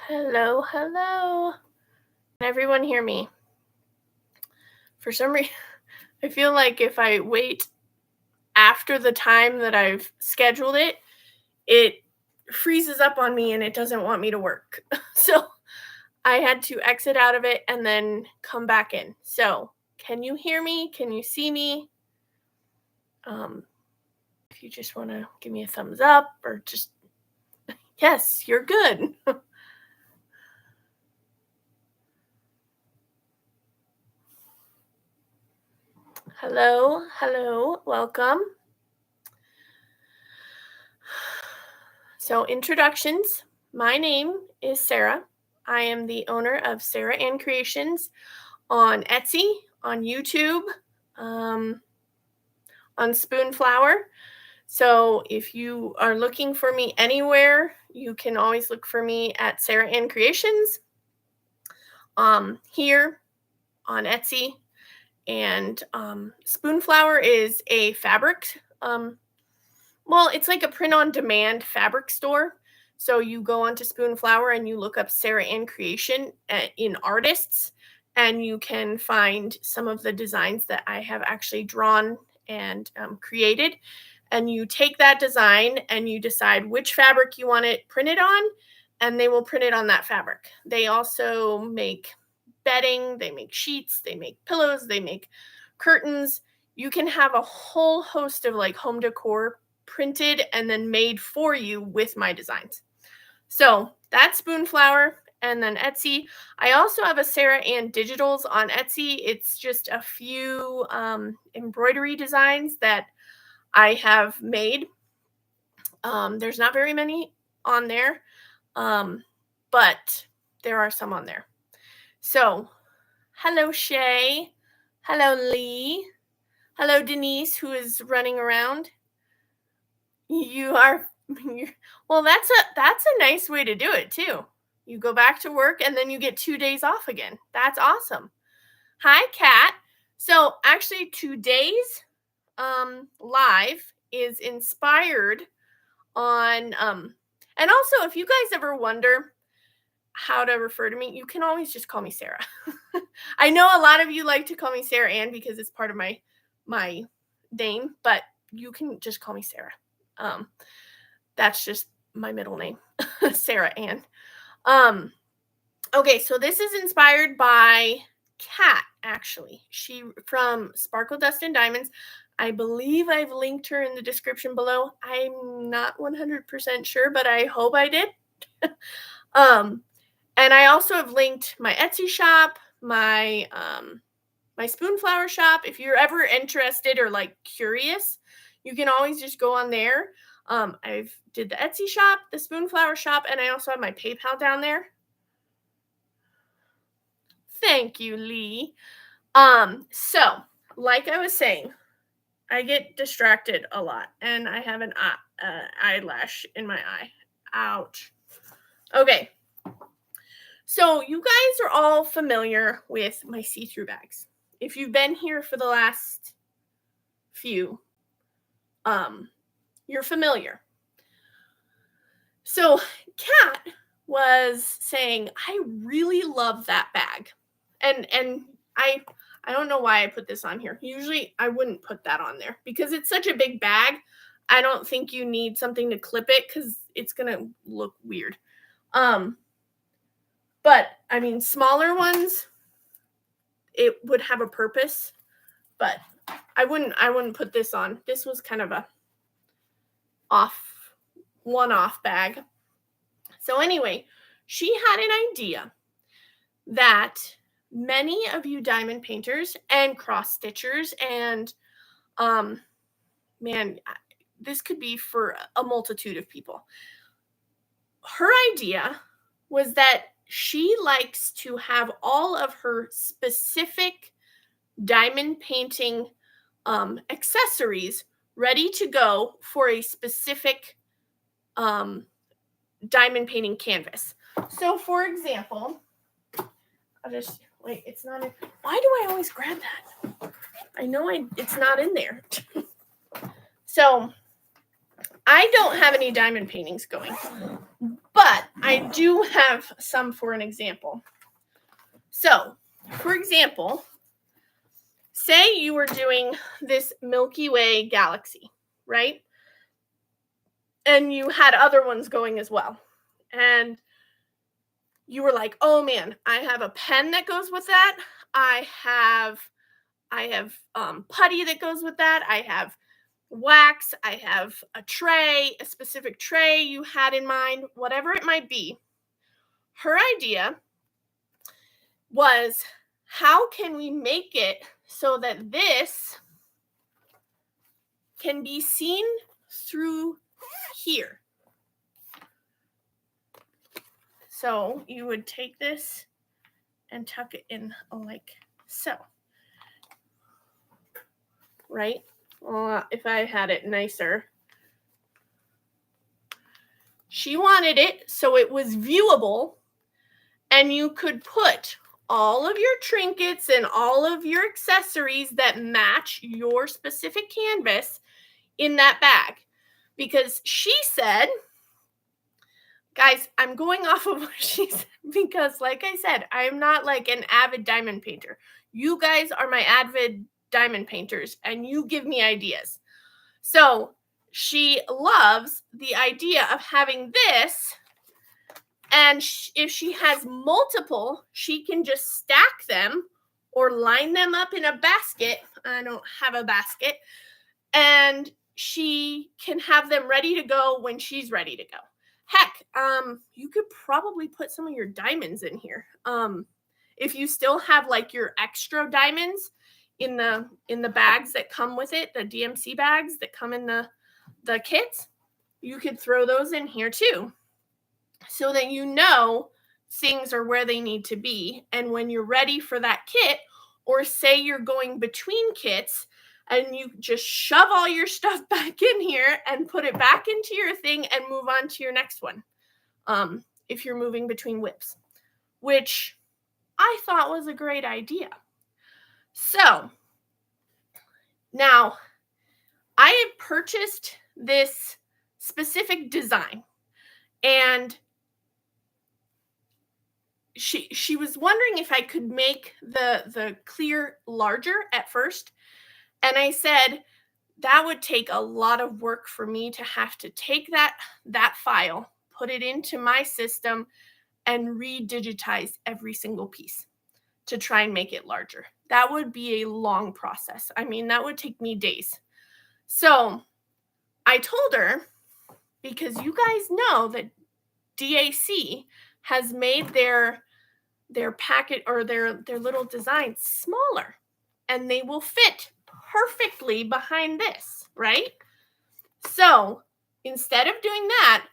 Hello, hello. Can everyone hear me? For some reason, I feel like if I wait after the time that I've scheduled it, it freezes up on me and it doesn't want me to work. So I had to exit out of it and then come back in. So can you hear me? Can you see me? If you just want to give me a thumbs up or just, yes, you're good. Hello, hello, welcome. So introductions. My name is Sarah. I am the owner of Sarah Ann Creations on Etsy, on YouTube, on Spoonflower. So if you are looking for me anywhere, you can always look for me at Sarah Ann Creations here on Etsy. And Spoonflower is a fabric, it's like a print-on-demand fabric store. So you go onto Spoonflower and you look up Sarah Ann Creation in artists, and you can find some of the designs that I have actually drawn and created. And you take that design and you decide which fabric you want it printed on, and they will print it on that fabric. They also make bedding, they make sheets, they make pillows, they make curtains. You can have a whole host of like home decor printed and then made for you with my designs. So that's Spoonflower. And then Etsy. I also have a Sarah Ann Digitals on Etsy. It's just a few embroidery designs that I have made. There's not very many on there, but there are some on there. So hello, Shay. Hello, Lee. Hello, Denise, who is running around. You are, well, that's a nice way to do it too. You go back to work and then you get 2 days off again. That's awesome. Hi, Kat. So actually today's live is inspired on and also if you guys ever wonder how to refer to me, you can always just call me Sarah. I know a lot of you like to call me Sarah Ann because it's part of my name, but you can just call me Sarah. That's just my middle name, Sarah Ann. Okay, so this is inspired by Kat, actually. She from Sparkle Dust and Diamonds. I believe I've linked her in the description below. I'm not 100% sure, but I hope I did. And I also have linked my Etsy shop, my Spoonflower shop. If you're ever interested or like curious, you can always just go on there. I've did the Etsy shop, the Spoonflower shop, and I also have my PayPal down there. Thank you, Lee. So like I was saying, I get distracted a lot, and I have an eyelash in my eye. Ouch. Okay. So you guys are all familiar with my see-through bags. If you've been here for the last few, you're familiar. So Kat was saying, I really love that bag. And I don't know why I put this on here. Usually I wouldn't put that on there because it's such a big bag. I don't think you need something to clip it because it's going to look weird. But I mean, smaller ones, it would have a purpose, but I wouldn't put this on. This was kind of a one-off bag. So anyway, she had an idea that many of you diamond painters and cross stitchers and this could be for a multitude of people. Her idea was that she likes to have all of her specific diamond painting accessories ready to go for a specific diamond painting canvas. So for example, I'll just wait, it's not in. Why do I always grab that? I know it's not in there. So I don't have any diamond paintings going. But I do have some for an example. So, for example, say you were doing this Milky Way galaxy, right? And you had other ones going as well. And you were like, "Oh man, I have a pen that goes with that. I have putty that goes with that. I have wax. I have a tray, a specific tray you had in mind, whatever it might be." Her idea was, how can we make it so that this can be seen through here? So you would take this and tuck it in like so, right? Well, if I had it nicer. She wanted it so it was viewable and you could put all of your trinkets and all of your accessories that match your specific canvas in that bag. Because she said, guys, I'm going off of what she said because, like I said, I'm not like an avid diamond painter. You guys are my avid diamond painters and you give me ideas. So she loves the idea of having this. And if she has multiple, she can just stack them or line them up in a basket. I don't have a basket. And she can have them ready to go when she's ready to go. Heck, you could probably put some of your diamonds in here. If you still have like your extra diamonds in the bags that come with it, the DMC bags that come in the kits, you could throw those in here too, so that you know things are where they need to be. And when you're ready for that kit, or say you're going between kits and you just shove all your stuff back in here and put it back into your thing and move on to your next one. If you're moving between whips, which I thought was a great idea. So now I have purchased this specific design, and she was wondering if I could make the clear larger at first. And I said, that would take a lot of work for me to have to take that file, put it into my system, and redigitize every single piece to try and make it larger. That would be a long process. I mean, that would take me days. So I told her, because you guys know that DAC has made their packet or their little designs smaller, and they will fit perfectly behind this, right? So instead of doing that,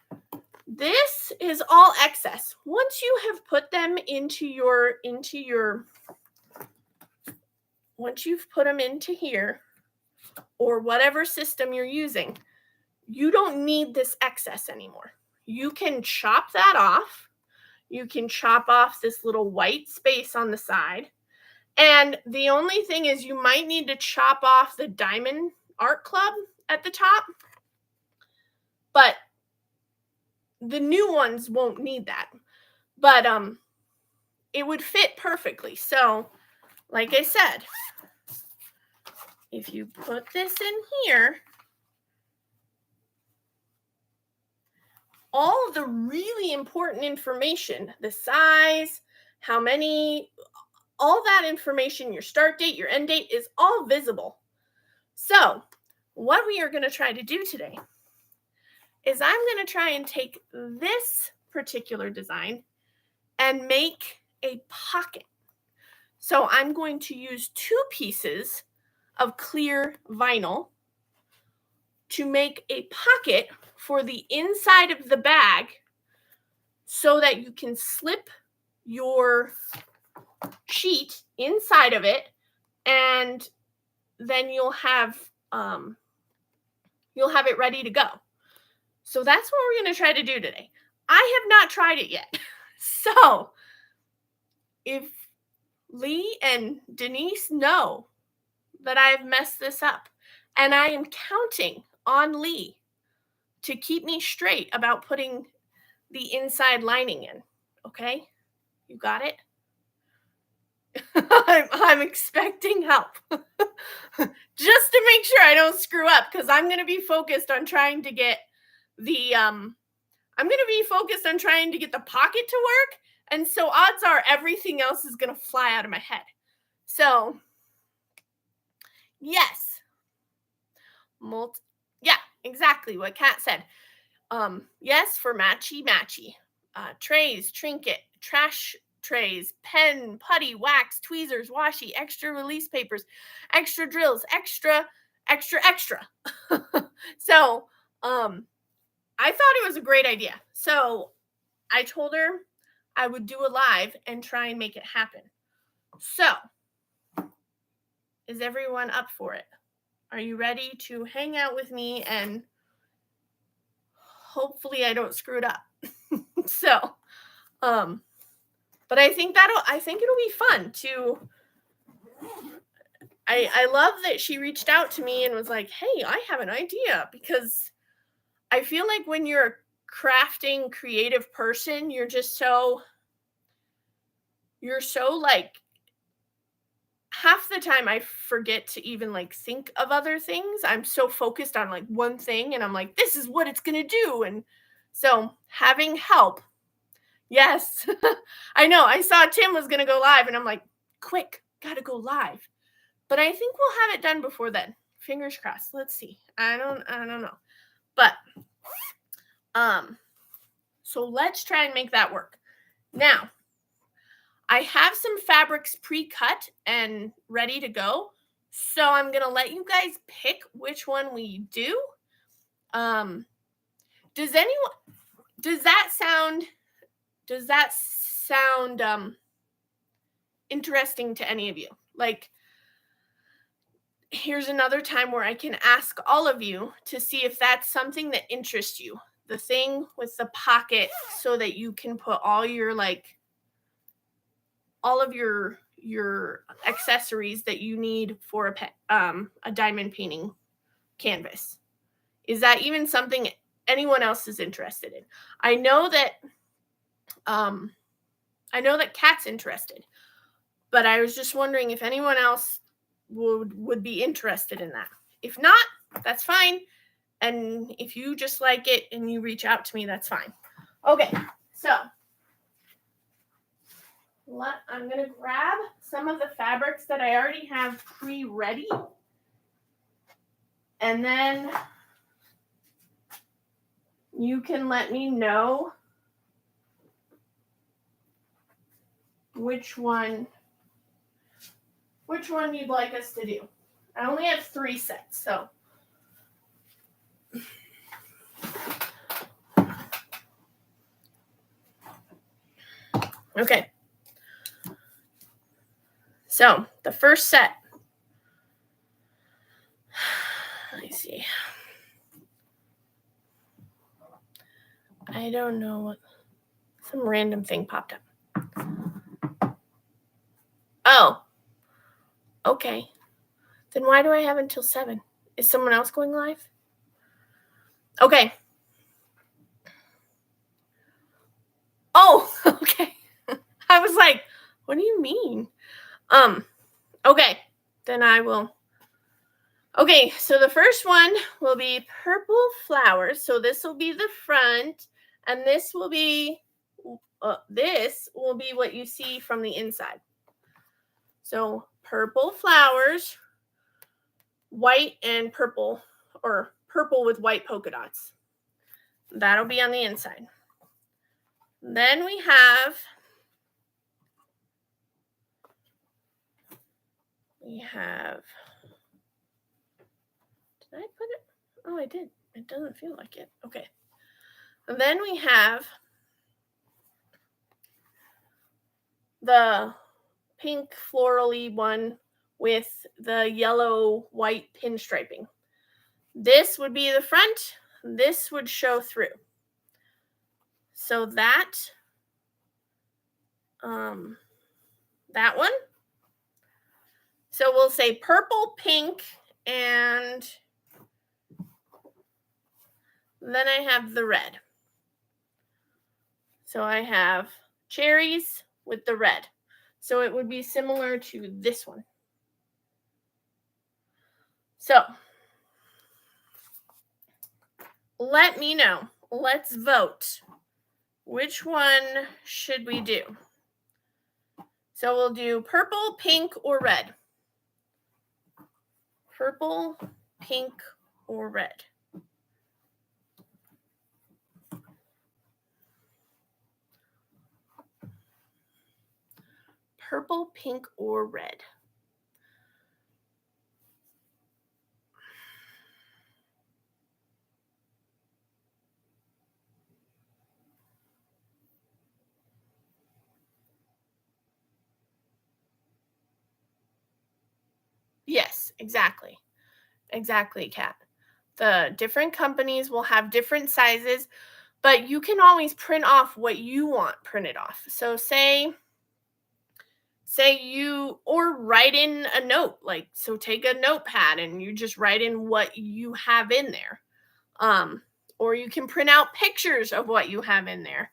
this is all excess. Once you have put them into your once you've put them into here, or whatever system you're using, you don't need this excess anymore. You can chop that off. You can chop off this little white space on the side. And the only thing is, you might need to chop off the Diamond Art Club at the top. But the new ones won't need that. But it would fit perfectly. So, like I said, if you put this in here, all of the really important information, the size, how many, all that information, your start date, your end date, is all visible. So what we are going to try to do today is I'm going to try and take this particular design and make a pocket. So I'm going to use 2 pieces of clear vinyl to make a pocket for the inside of the bag, so that you can slip your sheet inside of it, and then you'll have it ready to go. So that's what we're going to try to do today. I have not tried it yet. So if Lee and Denise know that I've messed this up, and I am counting on Lee to keep me straight about putting the inside lining in. Okay? You got it? I'm expecting help. Just to make sure I don't screw up, because I'm going to be focused on trying to get the pocket to work, and so odds are everything else is going to fly out of my head. So, yes. Yeah, exactly what Kat said. Yes, for matchy. Trays, trinket, trash trays, pen, putty, wax, tweezers, washi, extra release papers, extra drills, extra. So, I thought it was a great idea. So, I told her I would do a live and try and make it happen. So, is everyone up for it? Are you ready to hang out with me, and hopefully I don't screw it up? So, but I think it'll be fun to. I love that she reached out to me and was like, "Hey, I have an idea," because I feel like when you're a crafting creative person, you're so like, half the time I forget to even like think of other things. I'm so focused on like one thing, and I'm like, this is what it's going to do. And so having help. Yes. I know. I saw Tim was going to go live, and I'm like, quick, got to go live. But I think we'll have it done before then. Fingers crossed. Let's see. I don't know. But so let's try and make that work. Now, I have some fabrics pre-cut and ready to go. So I'm going to let you guys pick which one we do. Does that sound interesting to any of you? Like, here's another time where I can ask all of you to see if that's something that interests you. The thing with the pocket, so that you can put all your all of your accessories that you need for a diamond painting canvas. Is that even something anyone else is interested in? I know that Kat's interested, but I was just wondering if anyone else would be interested in that. If not, that's fine. And if you just like it and you reach out to me, that's fine. Okay, so I'm going to grab some of the fabrics that I already have pre-ready. And then you can let me know which one you'd like us to do. I only have 3 sets, so. Okay. So the first set. Let me see. I don't know what. Some random thing popped up. Oh. Okay. Then why do I have until 7? Is someone else going live? Okay. Oh, okay. I was like, what do you mean? Okay. Then I will. Okay, so the first one will be purple flowers. So this will be the front, and this will be what you see from the inside. So purple flowers, white and purple, or purple with white polka dots. That'll be on the inside. Then we have did I put it? Oh, I did. It doesn't feel like it. Okay. And then we have the pink florally one with the yellow white pinstriping. This would be the front. This would show through. So that one. So we'll say purple, pink, and then I have the red. So I have cherries with the red. So it would be similar to this one. So let me know. Let's vote. Which one should we do? So we'll do purple, pink, or red. Purple, pink, or red. Purple, pink, or red. Yes, exactly. Exactly, Kat. The different companies will have different sizes, but you can always print off what you want printed off. So say you or write in a note, like, so take a notepad and you just write in what you have in there. Or you can print out pictures of what you have in there.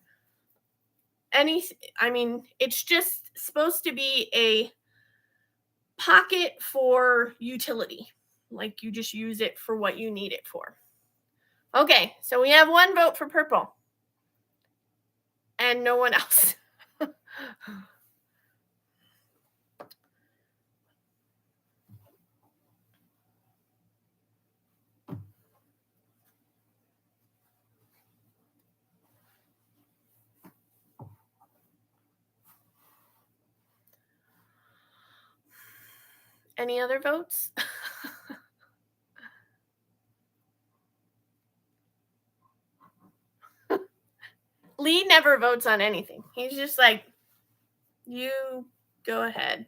I mean, it's just supposed to be a pocket for utility. Like, you just use it for what you need it for. Okay, so we have one vote for purple and no one else. Any other votes? Lee never votes on anything. He's just like, you go ahead.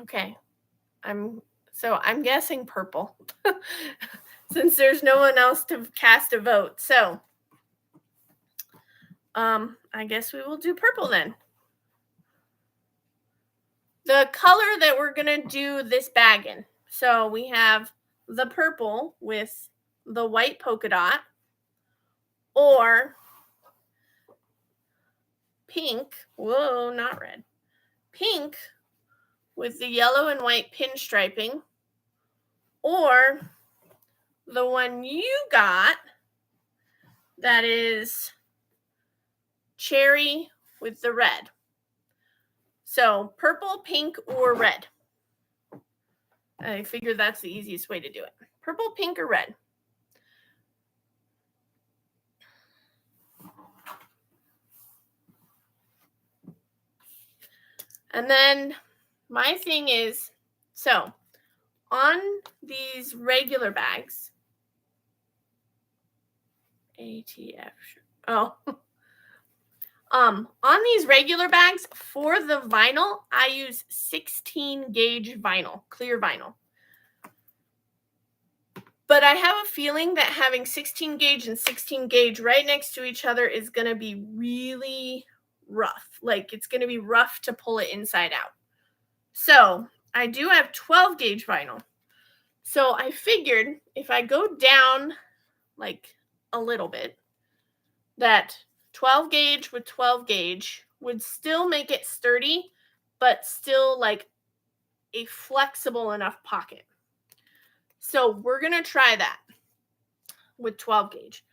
Okay. I'm guessing purple. Since there's no one else to cast a vote. So I guess we will do purple then. The color that we're gonna do this bag in. So we have the purple with the white polka dot, or pink. Whoa, not red. Pink with the yellow and white pinstriping, or the one you got that is cherry with the red. So purple, pink, or red. I figure that's the easiest way to do it. Purple, pink, or red. And then my thing is, so on these regular bags, ATF. Oh. On these regular bags for the vinyl, I use 16 gauge vinyl, clear vinyl. But I have a feeling that having 16 gauge and 16 gauge right next to each other is going to be really rough. Like, it's going to be rough to pull it inside out. So I do have 12 gauge vinyl. So I figured if I go down like a little bit, that 12 gauge with 12 gauge would still make it sturdy, but still like a flexible enough pocket. So we're going to try that with 12 gauge.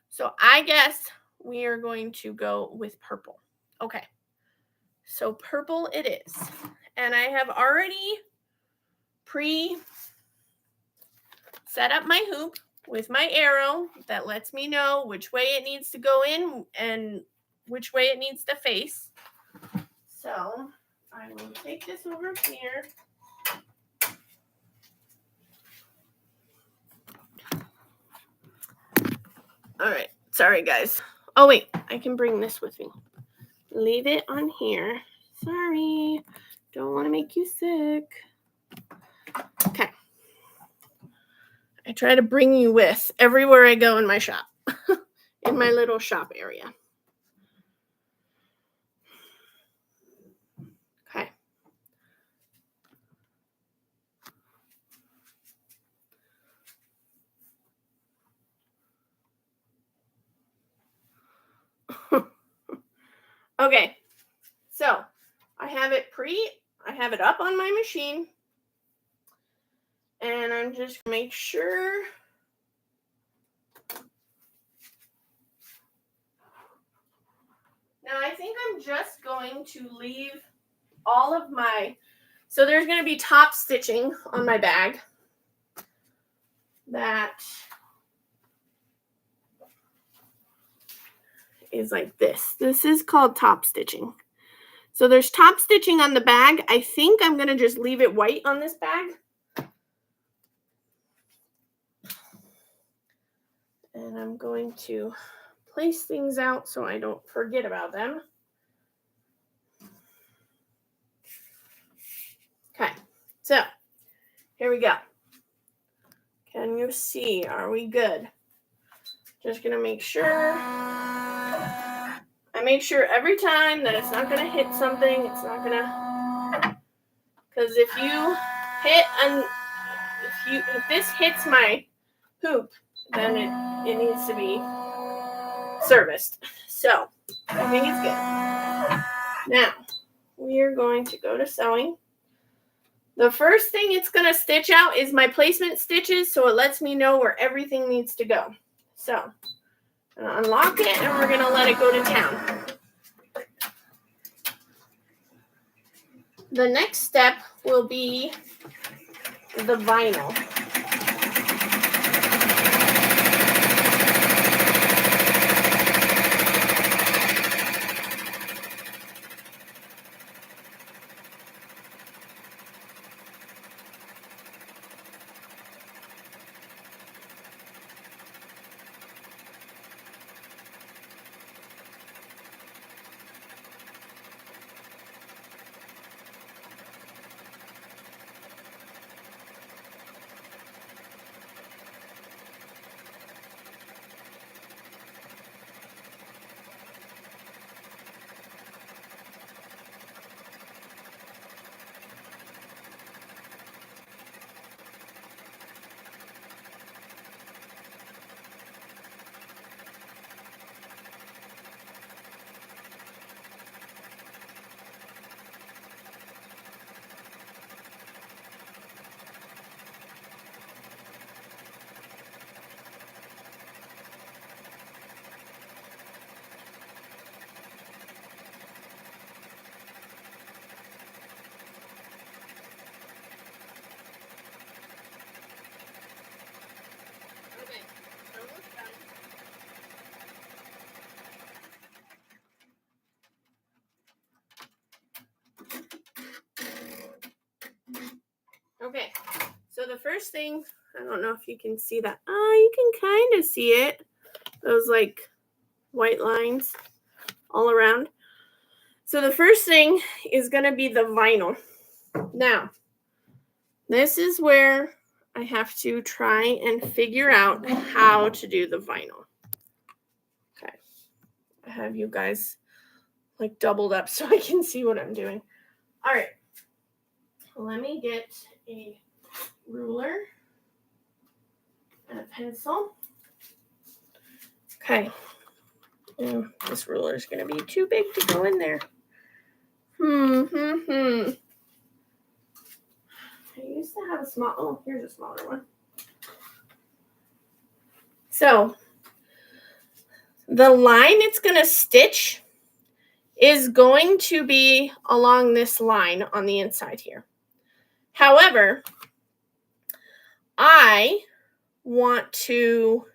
So I guess we are going to go with purple. Okay. So purple it is. And I have already set up my hoop with my arrow that lets me know which way it needs to go in and which way it needs to face. So I will take this over here. All right. Sorry, guys. Oh, wait. I can bring this with me. Leave it on here. Sorry. Don't want to make you sick. Okay. I try to bring you with everywhere I go in my shop, in my little shop area. Okay, so I have it up on my machine, and I'm just gonna make sure. Now I think I'm just going to leave all of my, so there's going to be top stitching on my bag that is like this. This is called top stitching. So there's top stitching on the bag. I think I'm going to just leave it white on this bag. And I'm going to place things out so I don't forget about them. Okay, so here we go. Can you see? Are we good? Just going to make sure. I make sure every time that it's not going to hit something. It's not going to, because if you hit, and if this hits my hoop, then it needs to be serviced. So I think it's good. Now we are going to go to sewing. The first thing it's going to stitch out is my placement stitches, so it lets me know where everything needs to go. So I'm going to unlock it, and we're going to let it go to town. The next step will be the vinyl. Okay, so the first thing, I don't know if you can see that. You can kind of see it. Those like white lines all around. So the first thing is going to be the vinyl. Now, this is where I have to try and figure out how to do the vinyl. Okay, I have you guys like doubled up so I can see what I'm doing. All right, let me get a ruler and a pencil. Okay, this ruler is going to be too big to go in there. I used to have a small, oh, here's a smaller one. So the line it's going to stitch is going to be along this line on the inside here. However, I want to,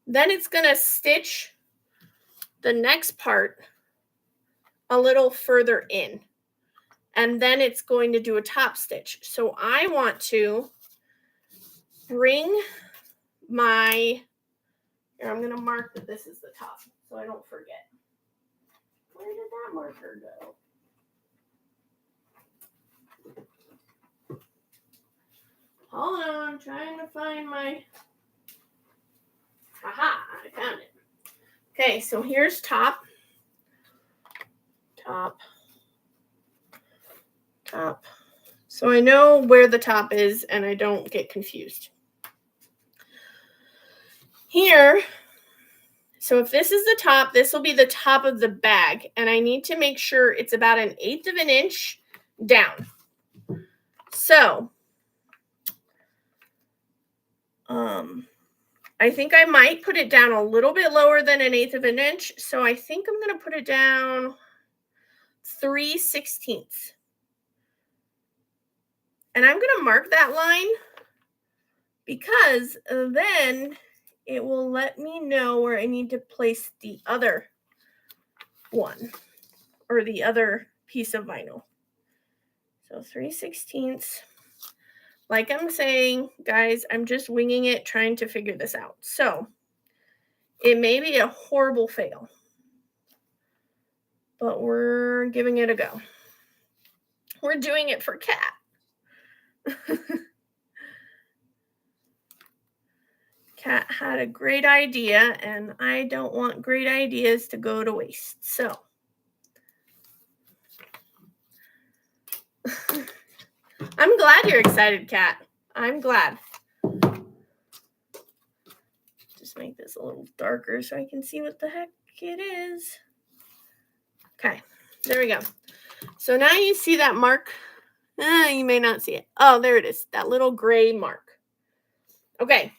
then it's going to stitch the next part a little further in, and then it's going to do a top stitch. So I want to bring my, here, I'm going to mark that this is the top so I don't forget. Where did that marker go? Hold on, I'm trying to find my, aha, I found it. Okay, so here's top, top, top. So I know where the top is and I don't get confused. Here, So if this is the top, this will be the top of the bag. And I need to make sure it's about 1/8 of an inch down. So I think I might put it down a little bit lower than 1/8 of an inch. So I think I'm going to put it down 3/16. And I'm going to mark that line because then it will let me know where I need to place the other one or the other piece of vinyl. So 3/16. Like I'm saying, guys, I'm just winging it, trying to figure this out. So it may be a horrible fail, but we're giving it a go. We're doing it for Kat. Kat had a great idea, and I don't want great ideas to go to waste. So I'm glad you're excited, Kat. I'm glad. Just make this a little darker so I can see what the heck it is. Okay, there we go. So now you see that mark. You may not see it. Oh, there it is. That little gray mark. Okay.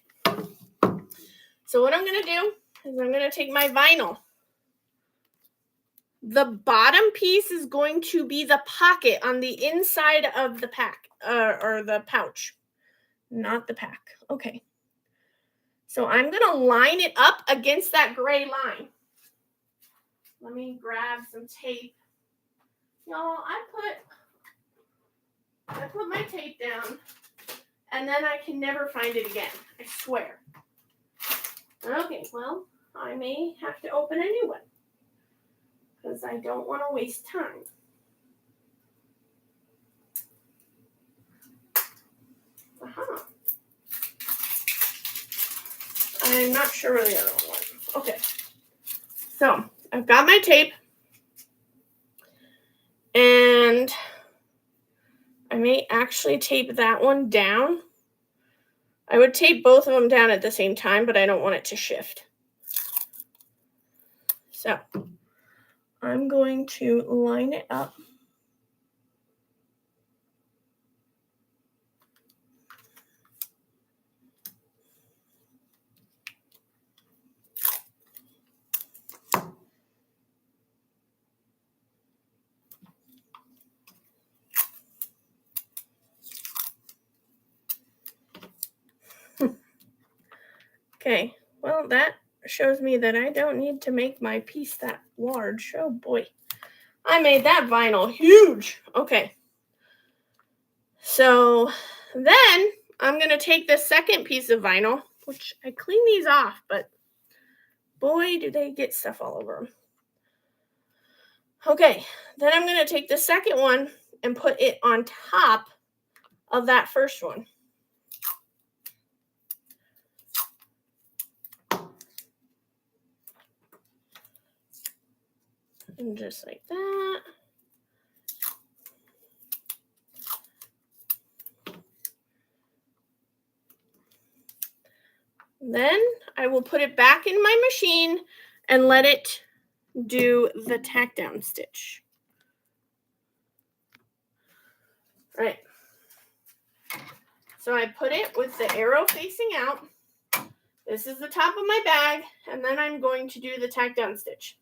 So what I'm going to do is I'm going to take my vinyl. The bottom piece is going to be the pocket on the inside of the pack or the pouch, not the pack. Okay. So I'm going to line it up against that gray line. Let me grab some tape. Y'all, I put my tape down, and then I can never find it again. I swear. Okay, well, I may have to open a new one because I don't want to waste time. I'm not sure where the other one went. Okay. So I've got my tape, and I may actually tape that one down. I would tape both of them down at the same time, but I don't want it to shift. So I'm going to line it up. Okay, well, that shows me that I don't need to make my piece that large. Oh boy, I made that vinyl huge. Okay, so then I'm going to take the second piece of vinyl, which I clean these off, but boy, do they get stuff all over them. Okay, then I'm going to take the second one and put it on top of that first one. And just like that. Then I will put it back in my machine and let it do the tack down stitch. All right. So I put it with the arrow facing out. This is the top of my bag, and then I'm going to do the tack down stitch.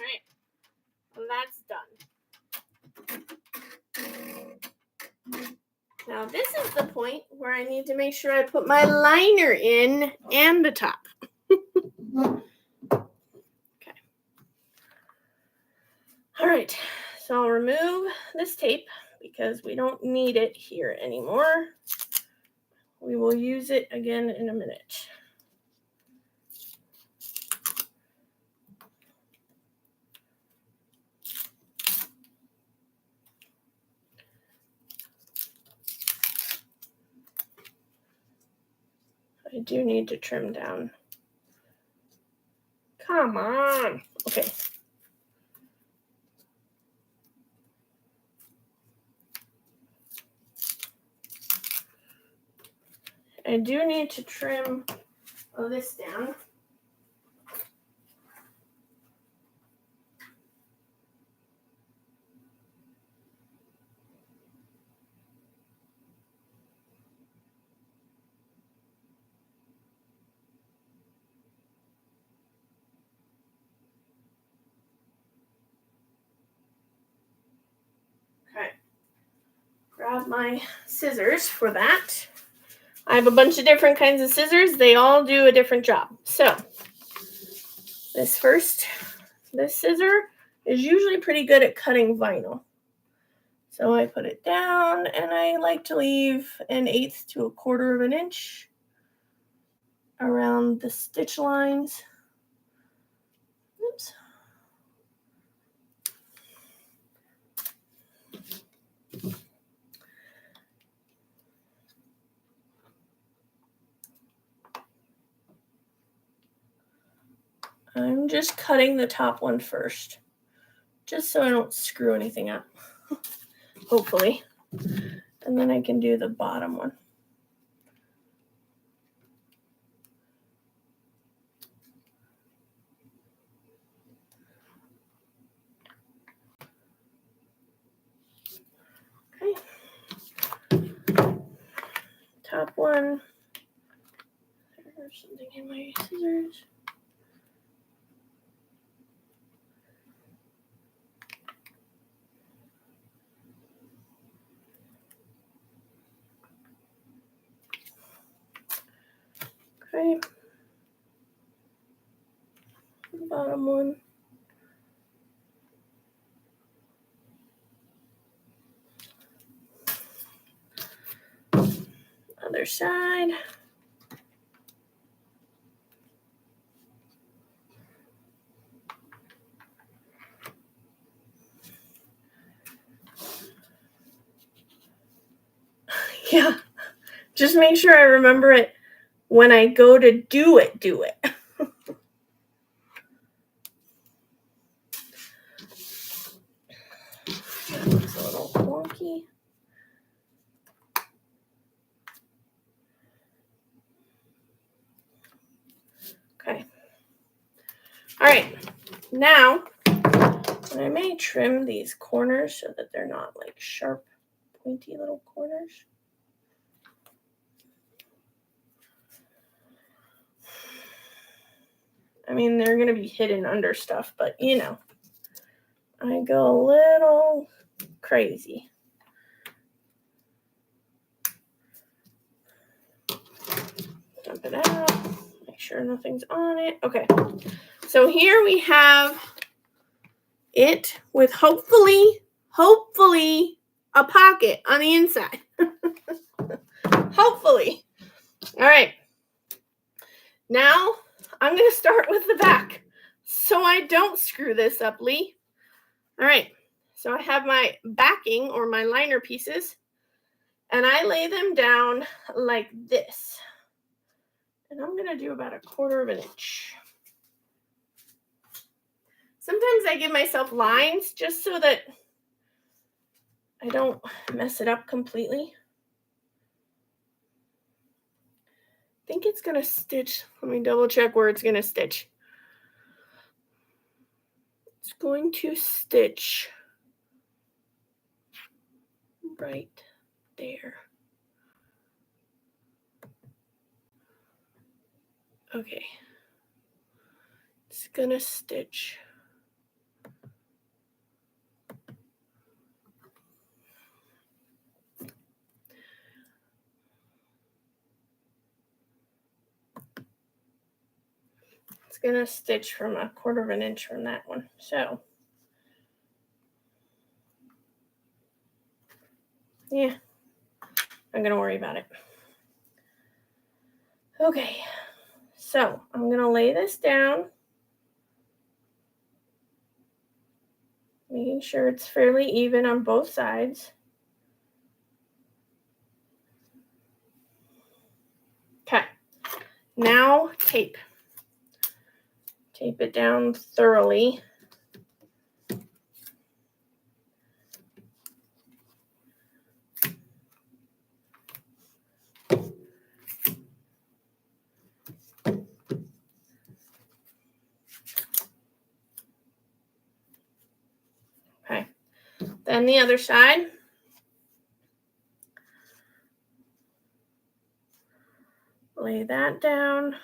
All right, well, that's done. Now this is the point where I need to make sure I put my liner in and the top. Okay. All right, so I'll remove this tape because we don't need it here anymore. We will use it again in a minute. I do need to trim down. Come on. Okay. I do need to trim this down. Okay. Grab my scissors for that. I have a bunch of different kinds of scissors. They all do a different job. So this scissor is usually pretty good at cutting vinyl. So I put it down and I like to leave 1/8 to 1/4 of an inch around the stitch lines. Oops. I'm just cutting the top one first, just so I don't screw anything up, hopefully. And then I can do the bottom one. Okay. Top one. There's something in my scissors. Okay. Bottom one. Other side. Yeah. Just make sure I remember it when I go to do it. That looks a little wonky. Okay. All right. Now, I may trim these corners so that they're not like sharp, pointy little corners. I mean, they're going to be hidden under stuff, but you know, I go a little crazy. Dump it out. Make sure nothing's on it. Okay. So here we have it with hopefully a pocket on the inside. Hopefully. All right. Now I'm going to start with the back so I don't screw this up, Lee. All right. So I have my backing or my liner pieces and I lay them down like this. And I'm going to do about 1/4 of an inch. Sometimes I give myself lines just so that I don't mess it up completely. I think it's going to stitch. Let me double check where it's going to stitch. It's going to stitch right there. Okay. It's going to stitch. It's going to stitch from 1/4 of an inch from that one. So, yeah, I'm going to worry about it. Okay, so I'm going to lay this down, making sure it's fairly even on both sides. Okay, Now tape. Tape it down thoroughly. Okay. Then the other side. Lay that down.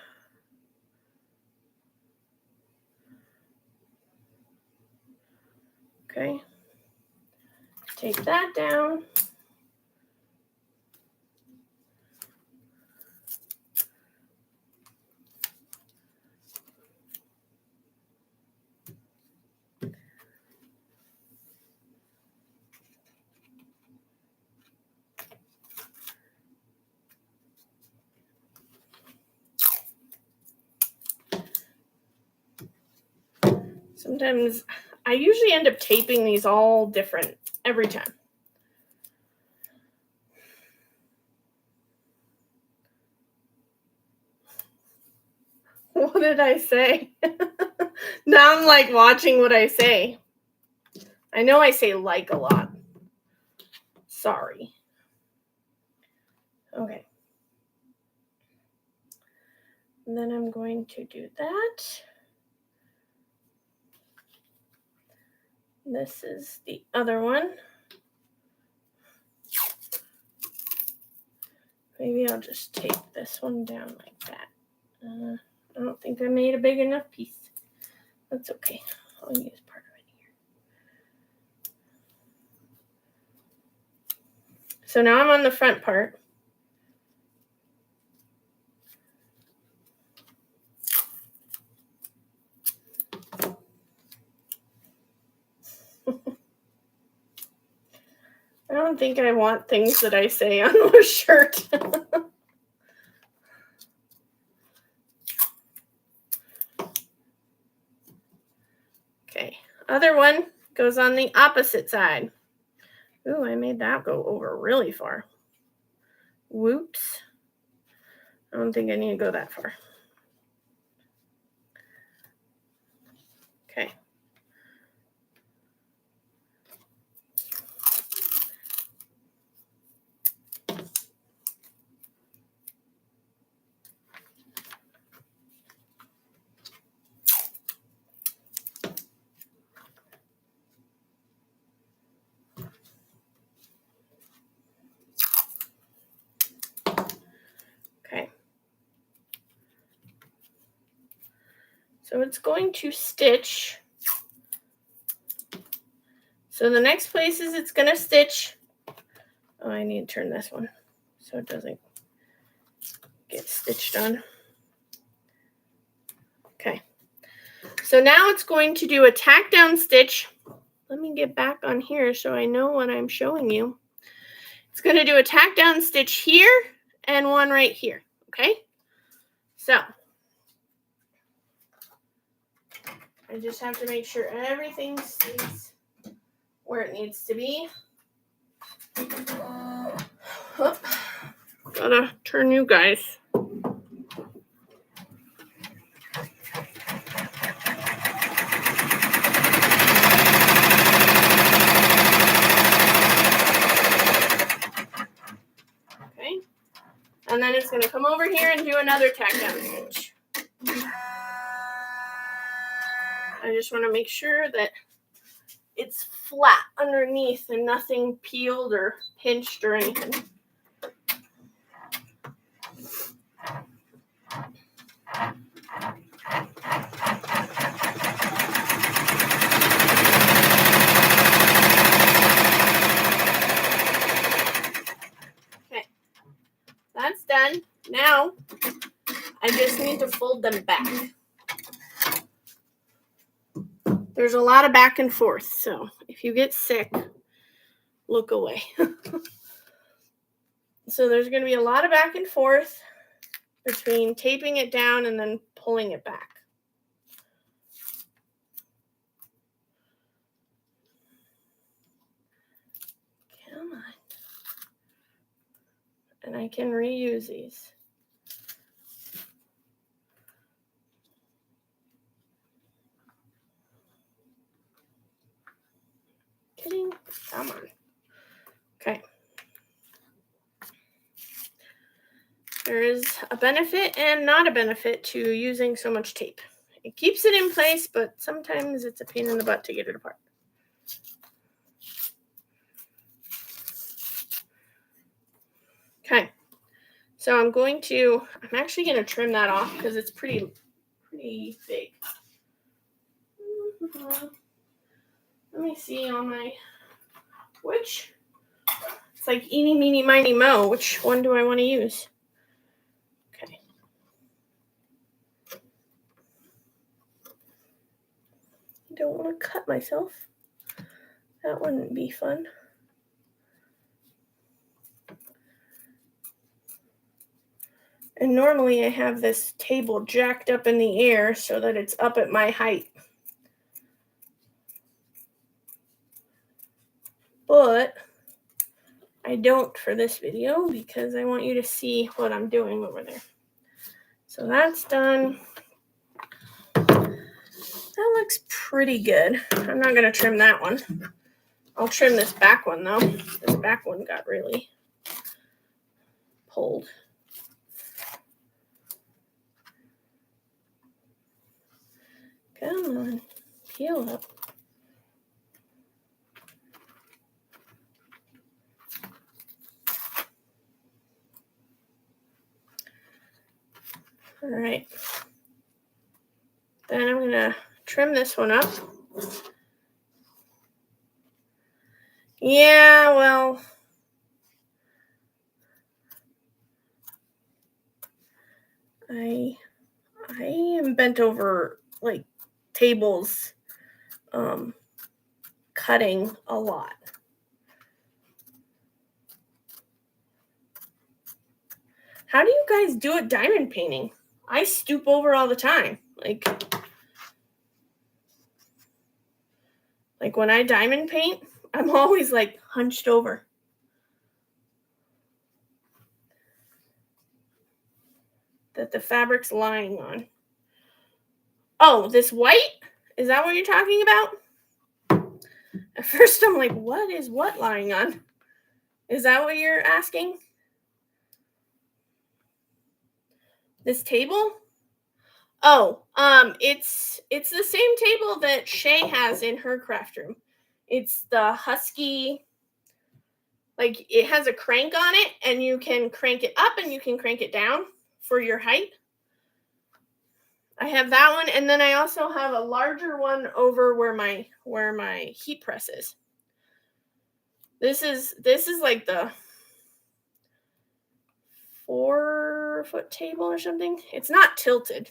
Okay. Take that down. Sometimes I usually end up taping these all different every time. What did I say? Now I'm like watching what I say. I know I say like a lot. Sorry. Okay. And then I'm going to do that. This is the other one. Maybe I'll just tape this one down like that. I don't think I made a big enough piece. That's okay. I'll use part of it here. So now I'm on the front part. I don't think I want things that I say on my shirt. Okay, other one goes on the opposite side. Ooh, I made that go over really far. Whoops. I don't think I need to go that far. Okay. Okay. So it's going to stitch. So the next places it's going to stitch. Oh, I need to turn this one so it doesn't get stitched on. Okay. So now it's going to do a tack down stitch. Let me get back on here so I know what I'm showing you. It's going to do a tack down stitch here and one right here. Okay. So I just have to make sure everything stays where it needs to be. Oh, gotta turn you guys. Okay. And then it's going to come over here and do another tack down stitch. I just want to make sure that it's flat underneath and nothing peeled or pinched or anything. Okay, that's done. Now I just need to fold them back. There's a lot of back and forth, so if you get sick, look away. So there's going to be a lot of back and forth between taping it down and then pulling it back. Come on. And I can reuse these. kidding? Come on. Okay. There is a benefit and not a benefit to using so much tape. It keeps it in place, but sometimes it's a pain in the butt to get it apart. Okay. So I'm actually going to trim that off because it's pretty big. Let me see on my, it's like eeny, meeny, miny, mo. Which one do I want to use? Okay. I don't want to cut myself. That wouldn't be fun. And normally I have this table jacked up in the air so that it's up at my height. But I don't for this video because I want you to see what I'm doing over there. So that's done. That looks pretty good. I'm not going to trim that one. I'll trim this back one though. This back one got really pulled. Come on, peel up. All right. Then I'm going to trim this one up. Yeah, well, I am bent over like tables cutting a lot. How do you guys do it diamond painting? I stoop over all the time. Like when I diamond paint, I'm always like hunched over. That the fabric's lying on. Oh, this white? Is that what you're talking about? At first I'm like, what is what lying on? Is that what you're asking? This table? Oh, it's the same table that Shay has in her craft room. It's the Husky, like it has a crank on it and you can crank it up and you can crank it down for your height. I have that one, and then I also have a larger one over where my heat press is. This is like the 4-foot table or something. It's not tilted.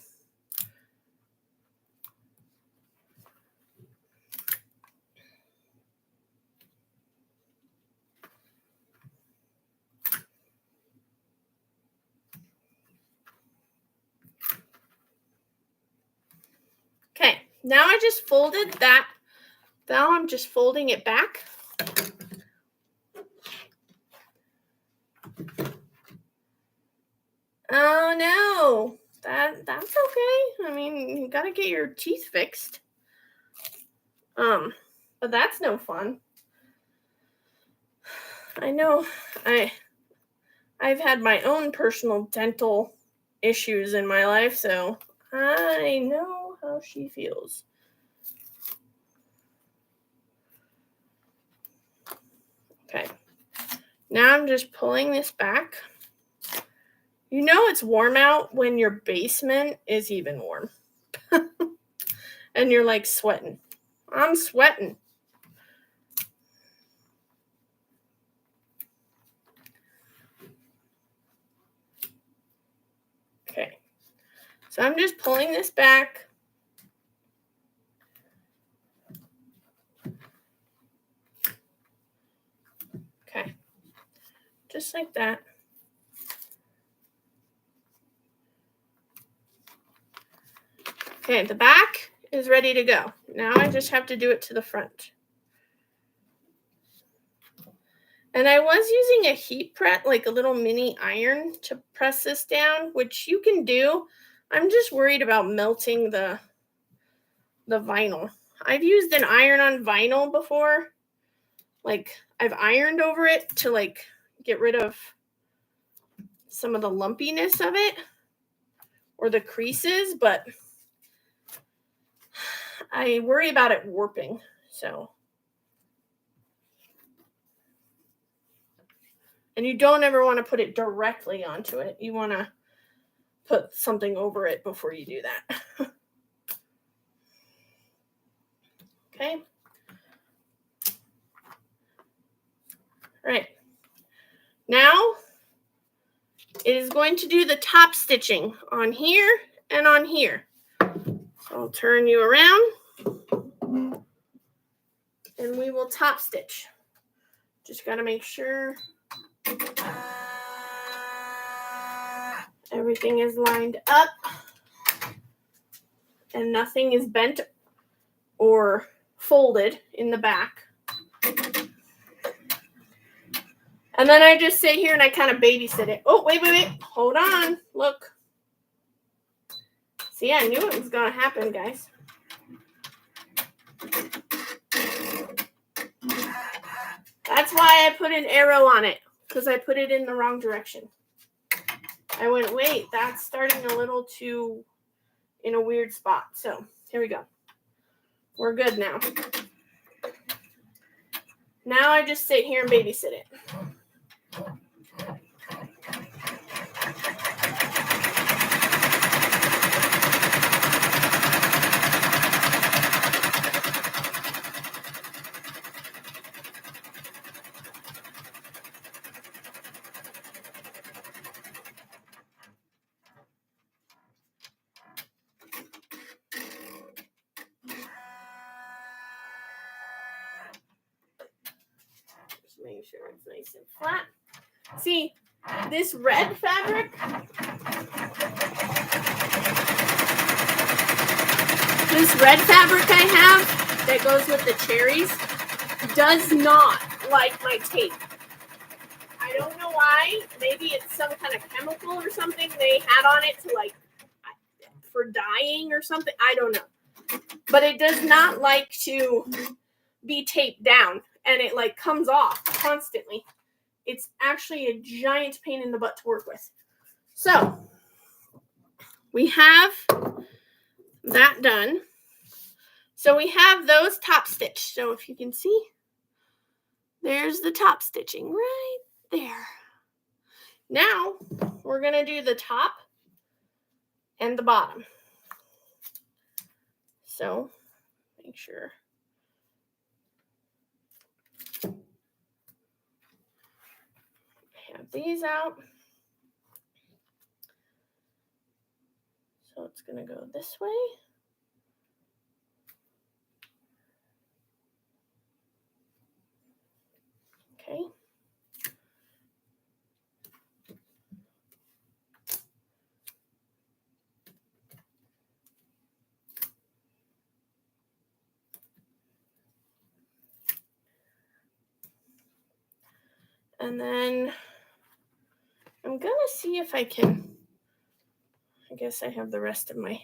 Okay, now I just folded that. Now I'm just folding it back. Oh no, that's okay. I mean, you gotta get your teeth fixed. But that's no fun. I know I've had my own personal dental issues in my life, so I know how she feels. Okay. Now I'm just pulling this back. You know it's warm out when your basement is even warm. And you're like sweating. I'm sweating. Okay. So I'm just pulling this back. Okay. Just like that. Okay, the back is ready to go. Now I just have to do it to the front. And I was using a heat press, like a little mini iron to press this down, which you can do. I'm just worried about melting the vinyl. I've used an iron on vinyl before, like I've ironed over it to like get rid of some of the lumpiness of it or the creases, but I worry about it warping. So, and you don't ever want to put it directly onto it. You want to put something over it before you do that. Okay. Right. Now it is going to do the top stitching on here and on here. So I'll turn you around and we will top stitch. Just got to make sure everything is lined up and nothing is bent or folded in the back. And then I just sit here and I kind of babysit it. Oh, wait. Hold on. Look. See, I knew it was going to happen, guys. That's why I put an arrow on it, because I put it in the wrong direction. I went, wait, that's starting a little too in a weird spot. So here we go. We're good now. Now I just sit here and babysit it. Make sure it's nice and flat. See, this red fabric, I have that goes with the cherries does not like my tape. I don't know why. Maybe it's some kind of chemical or something they had on it to like for dyeing or something. I don't know. But it does not like to be taped down. And it like comes off constantly. It's actually a giant pain in the butt to work with. So we have that done. So we have those top stitched. So if you can see, there's the top stitching right there. Now we're going to do the top and the bottom. So make sure. Have these out. So it's going to go this way. Okay. And then I'm going to see if I can, I guess I have the rest of my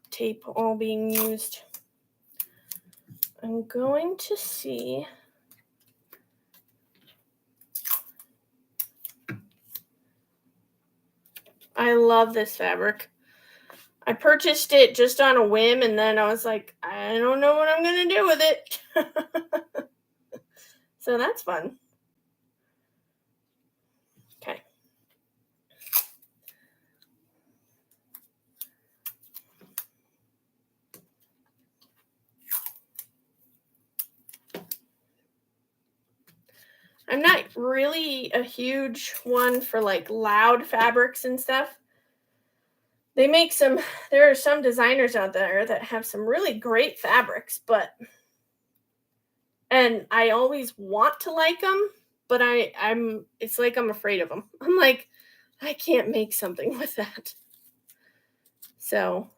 tape all being used. I'm going to see. I love this fabric. I purchased it just on a whim, and then I was like, I don't know what I'm going to do with it. So that's fun. Okay. I'm not really a huge one for like loud fabrics and stuff. They make some, there are some designers out there that have some really great fabrics, and I always want to like them, but it's like I'm afraid of them. I'm like, I can't make something with that. So,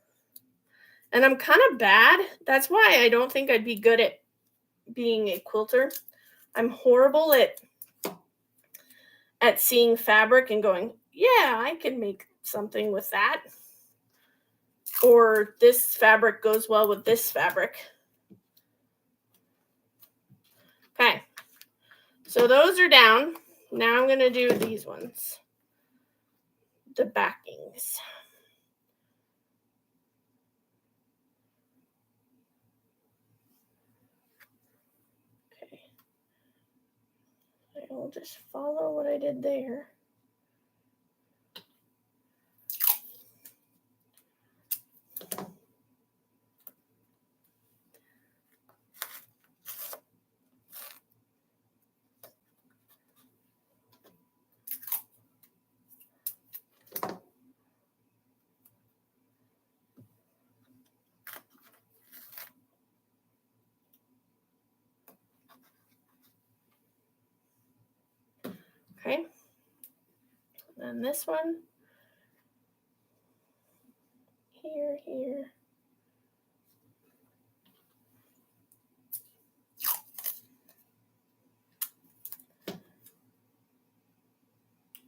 and I'm kind of bad. That's why I don't think I'd be good at being a quilter. I'm horrible at seeing fabric and going, yeah, I can make something with that. Or this fabric goes well with this fabric. Okay. So those are down. Now I'm going to do these ones, the backings. Okay. I will just follow what I did there. Okay. And this one. Here.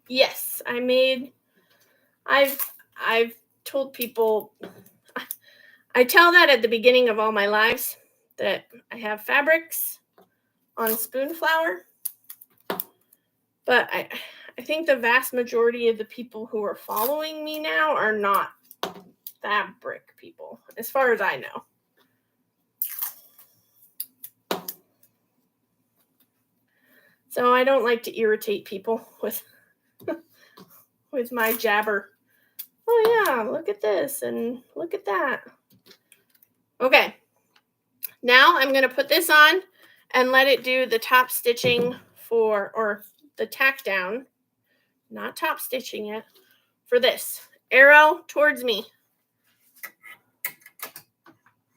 Yes, I've told people, I tell that at the beginning of all my lives, that I have fabrics on spoon flower, but I think the vast majority of the people who are following me now are not fabric people, as far as I know. So I don't like to irritate people with with my jabber. Oh yeah, look at this and look at that. Okay. Now I'm going to put this on and let it do the top stitching or the tack down, not top stitching it, for this. Arrow towards me.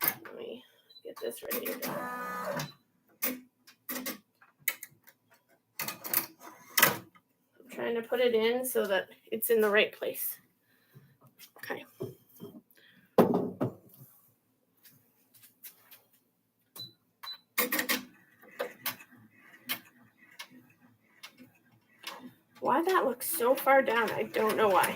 Let me get this ready to go. I'm trying to put it in so that it's in the right place. Okay. Why that looks so far down, I don't know why.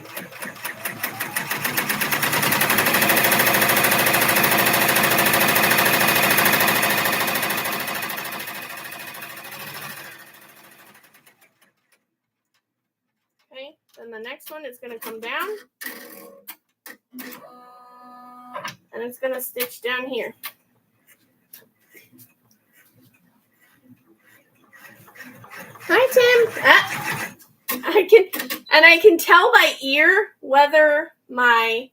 Okay, then the next one is going to come down. And it's going to stitch down here. Hi, Tim. I can tell by ear whether my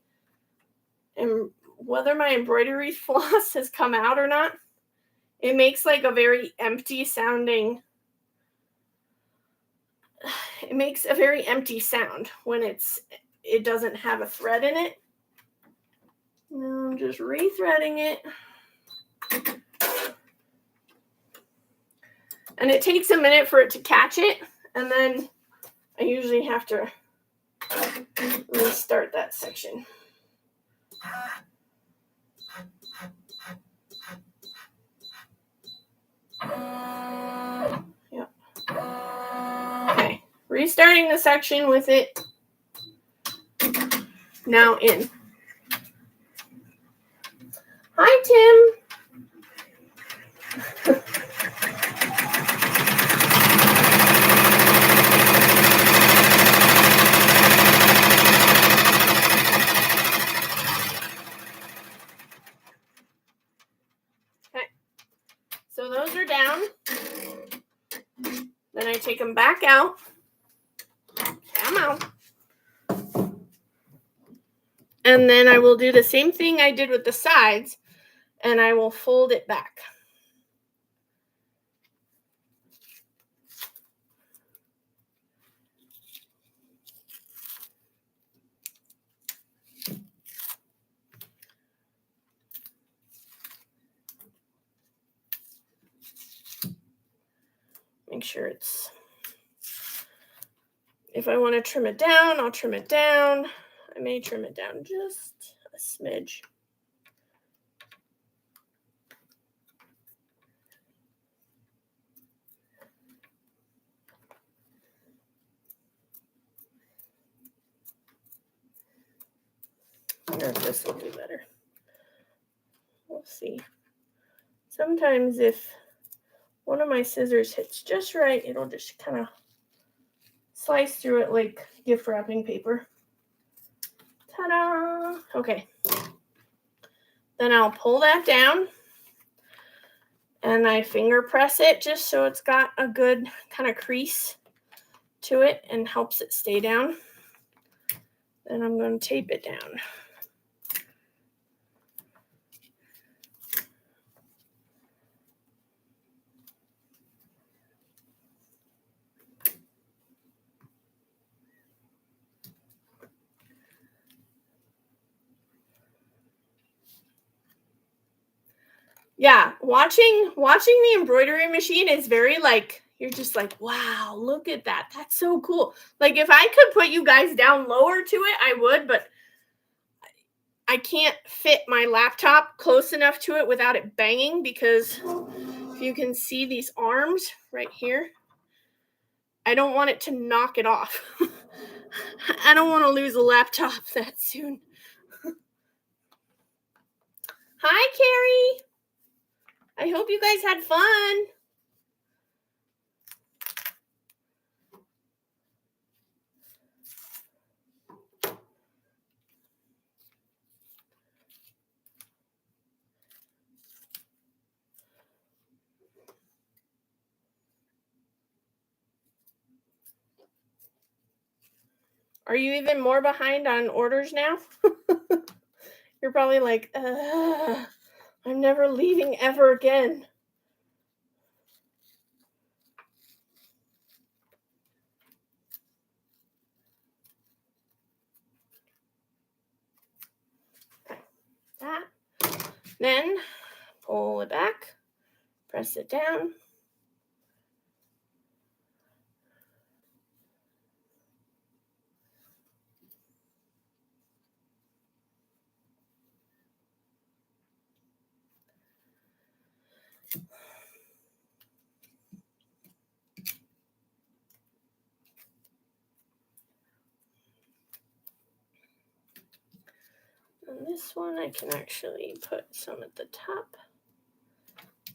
embroidery floss has come out or not. It makes like a very empty sounding. It makes a very empty sound when it doesn't have a thread in it. Now I'm just rethreading it. And it takes a minute for it to catch it, and then I usually have to restart that section. Yep. Okay, restarting the section with it now in. Hi, Tim. Okay, so those are down. Then I take them back out. Come out. And then I will do the same thing I did with the sides, and I will fold it back. Make sure it's, if I want to trim it down, I'll trim it down. I may trim it down just a smidge. I wonder if this will do better. We'll see. Sometimes if one of my scissors hits just right, it'll just kind of slice through it like gift wrapping paper. Ta-da! Okay. Then I'll pull that down and I finger press it just so it's got a good kind of crease to it and helps it stay down. Then I'm going to tape it down. Yeah, watching the embroidery machine is very like, you're just like, wow, look at that. That's so cool. Like if I could put you guys down lower to it, I would, but I can't fit my laptop close enough to it without it banging, because if you can see these arms right here, I don't want it to knock it off. I don't want to lose a laptop that soon. Hi, Carrie. I hope you guys had fun. Are you even more behind on orders now? You're probably like, I'm never leaving ever again. That. Then pull it back, press it down. And this one I can actually put some at the top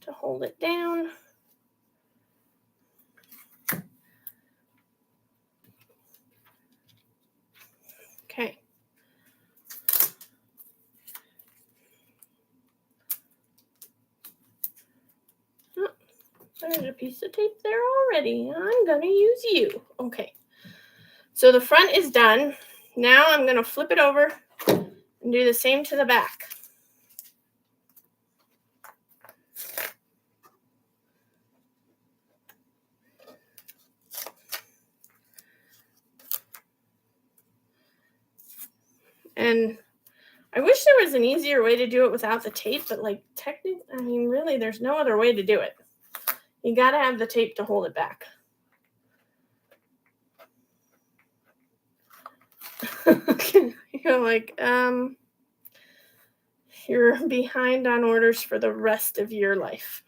to hold it down. Okay. Oh, there's a piece of tape there already. I'm gonna use you. Okay. So the front is done. Now I'm gonna flip it over and do the same to the back. And I wish there was an easier way to do it without the tape, but like technically, I mean, really, there's no other way to do it. You gotta have the tape to hold it back. You're like, you're behind on orders for the rest of your life.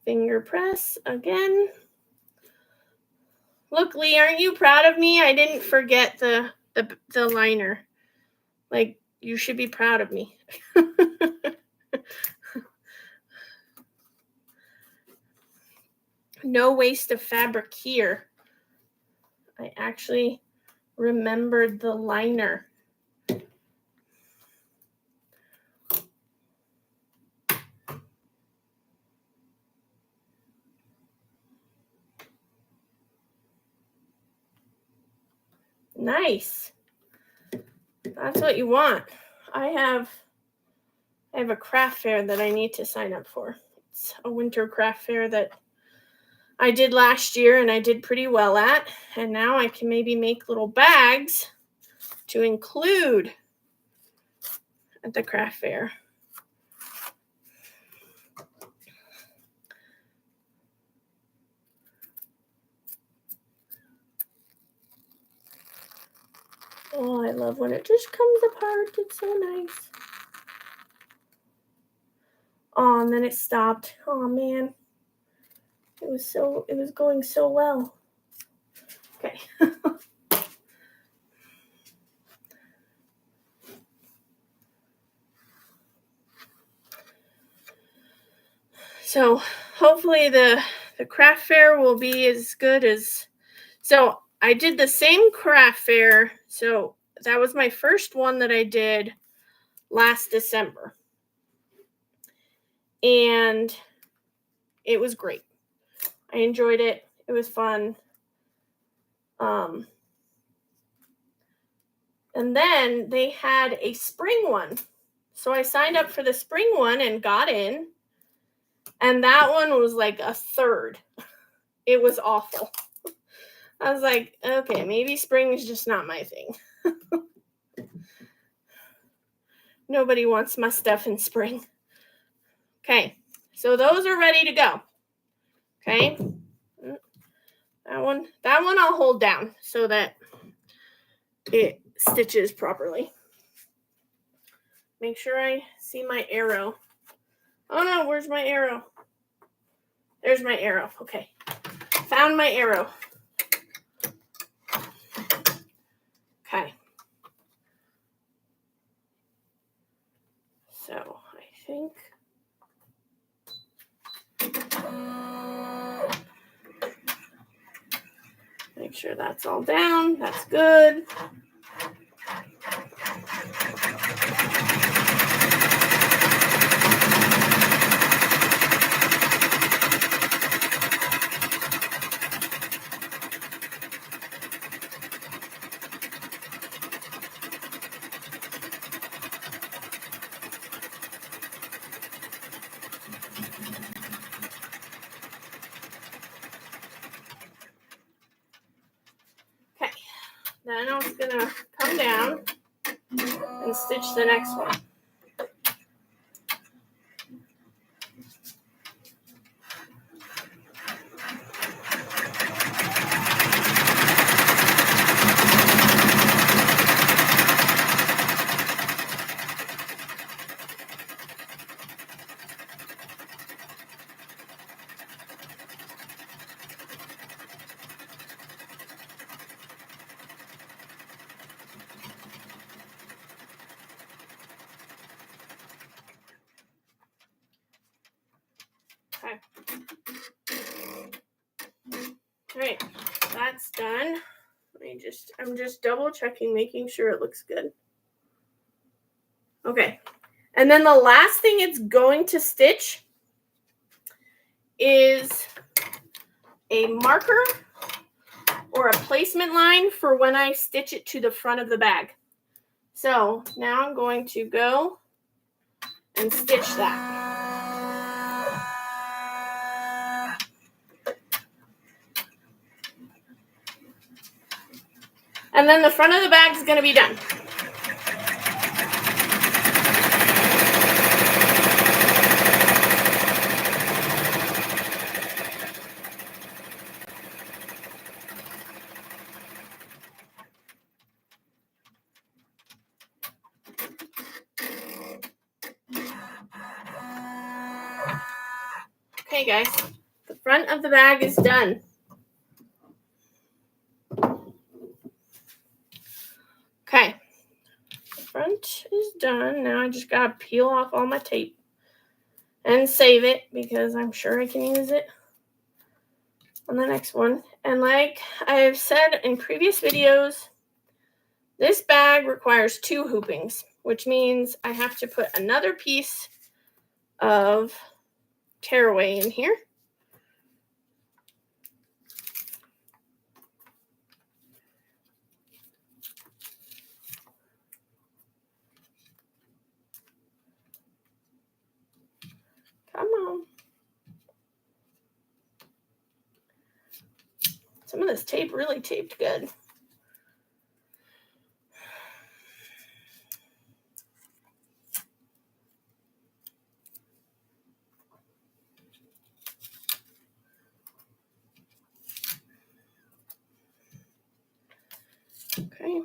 Finger press again. Look, Lee, aren't you proud of me? I didn't forget the liner. Like, you should be proud of me. No waste of fabric here. I actually remembered the liner. Nice. That's what you want. I have a craft fair that I need to sign up for. It's a winter craft fair that I did last year and I did pretty well at. And now I can maybe make little bags to include at the craft fair. Oh, I love when it just comes apart. It's so nice. Oh, and then it stopped. Oh man. It was going so well. Okay. So hopefully the craft fair will be as good as. So I did the same craft fair. So that was my first one that I did last December. And it was great. I enjoyed it. It was fun. And then they had a spring one. So I signed up for the spring one and got in. And that one was like a third. It was awful. I was like, okay, maybe spring is just not my thing. Nobody wants my stuff in spring. Okay, so those are ready to go. Okay, that one I'll hold down so that it stitches properly. Make sure I see my arrow. Oh no, where's my arrow? There's my arrow. Okay, found my arrow. Okay. So I think make sure that's all down. That's good. Okay. Then I'm gonna come down and stitch the next one. Okay. All right, that's done. I'm just double checking, making sure it looks good. Okay. And then the last thing it's going to stitch is a marker or a placement line for when I stitch it to the front of the bag. So now I'm going to go and stitch that. And then the front of the bag is going to be done. Okay, guys, the front of the bag is done. Okay, the front is done. Now I just gotta peel off all my tape and save it because I'm sure I can use it on the next one. And like I've said in previous videos, this bag requires 2 hoopings, which means I have to put another piece of tearaway in here. Come on. Some of this tape really taped good. Okay.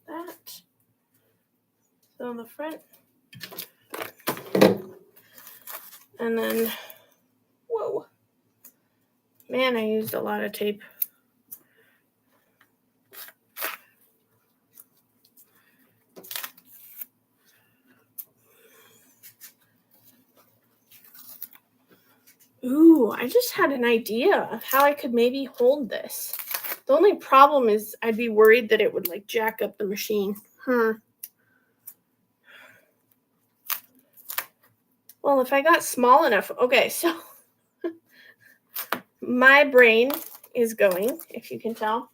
That. So the front. And then, whoa. Man, I used a lot of tape. Ooh, I just had an idea of how I could maybe hold this. The only problem is I'd be worried that it would like jack up the machine. Well, if I got small enough, okay, so my brain is going, if you can tell.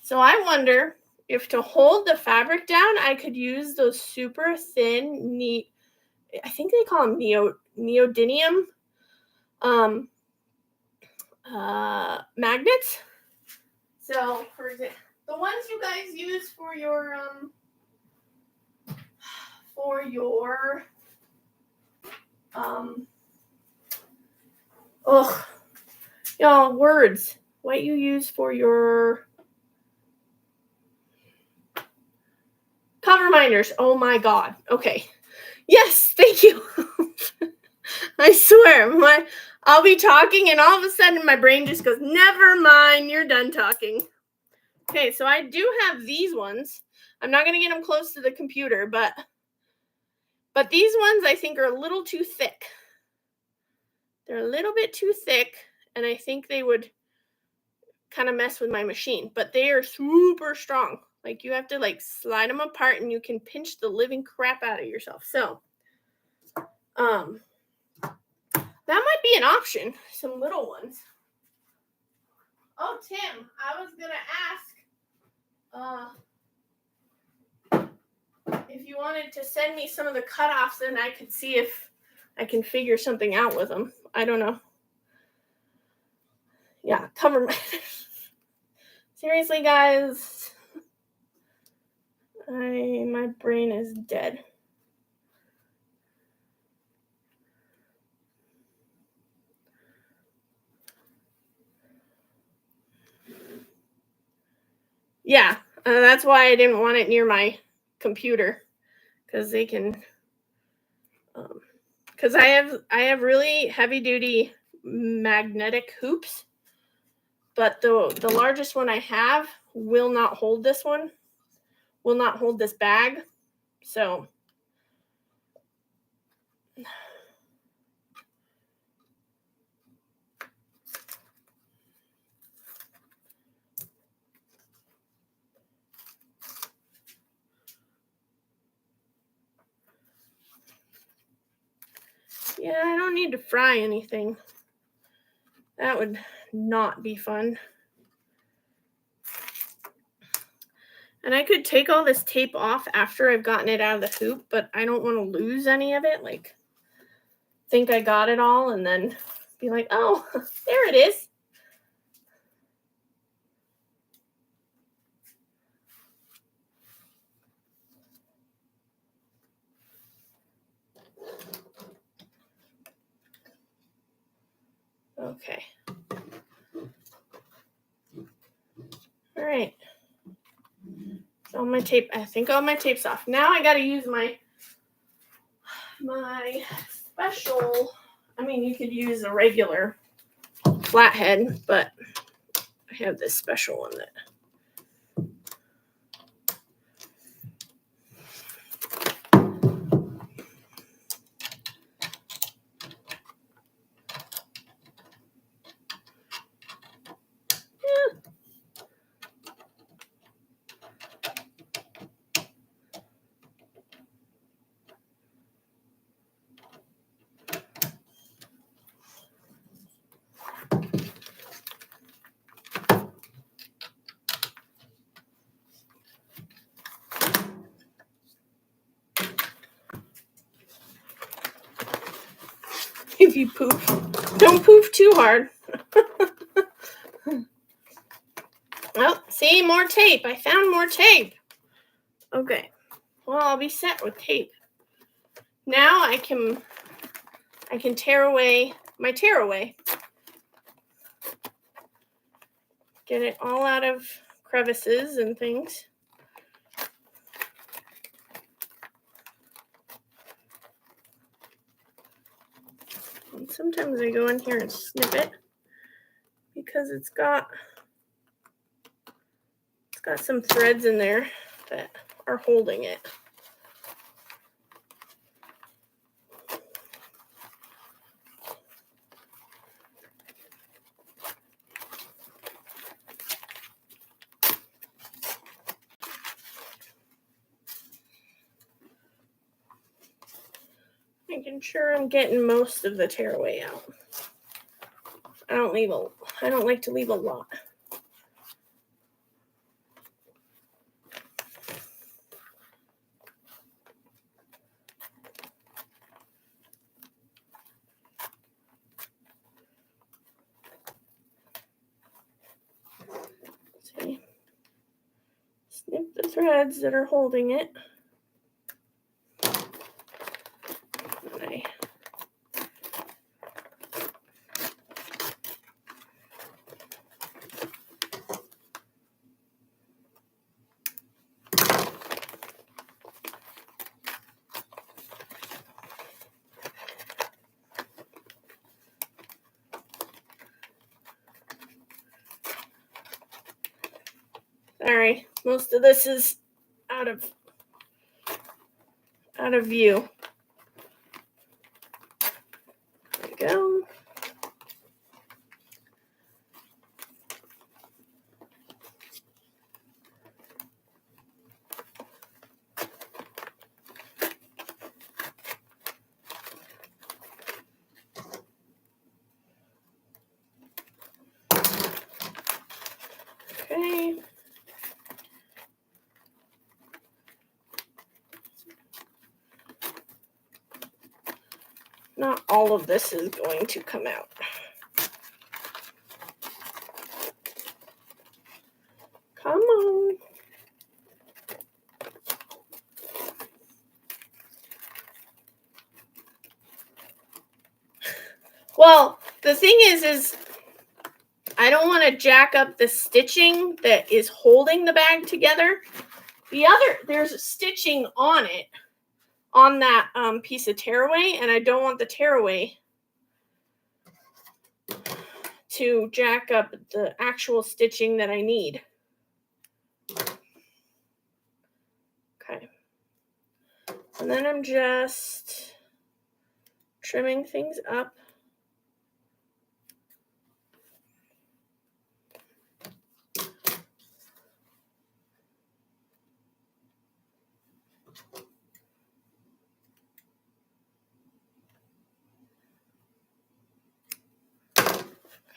So I wonder if to hold the fabric down, I could use those super thin, I think they call them neodymium magnets. So, for example, the ones you guys use for your y'all words. What you use for your cover minders. Oh my God. Okay. Yes, thank you. I swear, I'll be talking and all of a sudden my brain just goes, never mind, you're done talking. Okay, so I do have these ones. I'm not going to get them close to the computer, but these ones I think are a little too thick. They're a little bit too thick, and I think they would kind of mess with my machine, but they are super strong. Like you have to like slide them apart and you can pinch the living crap out of yourself. So, that might be an option, some little ones. Oh, Tim, I was going to ask if you wanted to send me some of the cutoffs and I could see if I can figure something out with them. I don't know. Yeah, cover my... Seriously, guys. My brain is dead. Yeah, that's why I didn't want it near my computer, because they can, because I have really heavy duty magnetic hoops, but the largest one I have will not hold this one, will not hold this bag, so. Yeah, I don't need to fry anything. That would not be fun. And I could take all this tape off after I've gotten it out of the hoop, but I don't want to lose any of it. Like, think I got it all and then be like, oh, there it is. Okay. All right. So my tape, I think all my tape's off. Now I got to use my special, I mean, you could use a regular flathead, but I have this special one that. If you poof, don't poof too hard. Oh, see, more tape. I found more tape. Okay. Well, I'll be set with tape. Now I can tear away my tearaway. Get it all out of crevices and things. And sometimes I go in here and snip it. because it's got some threads in there that are holding it. Making sure I'm getting most of the tearaway out. I don't like to leave a lot. See? Snip the threads that are holding it. Sorry, most of this is out of view. There we go. Okay. Not all of this is going to come out. Come on. Well, the thing is I don't want to jack up the stitching that is holding the bag together. There's a stitching on it, on that piece of tearaway, and I don't want the tearaway to jack up the actual stitching that I need. Okay. And then I'm just trimming things up.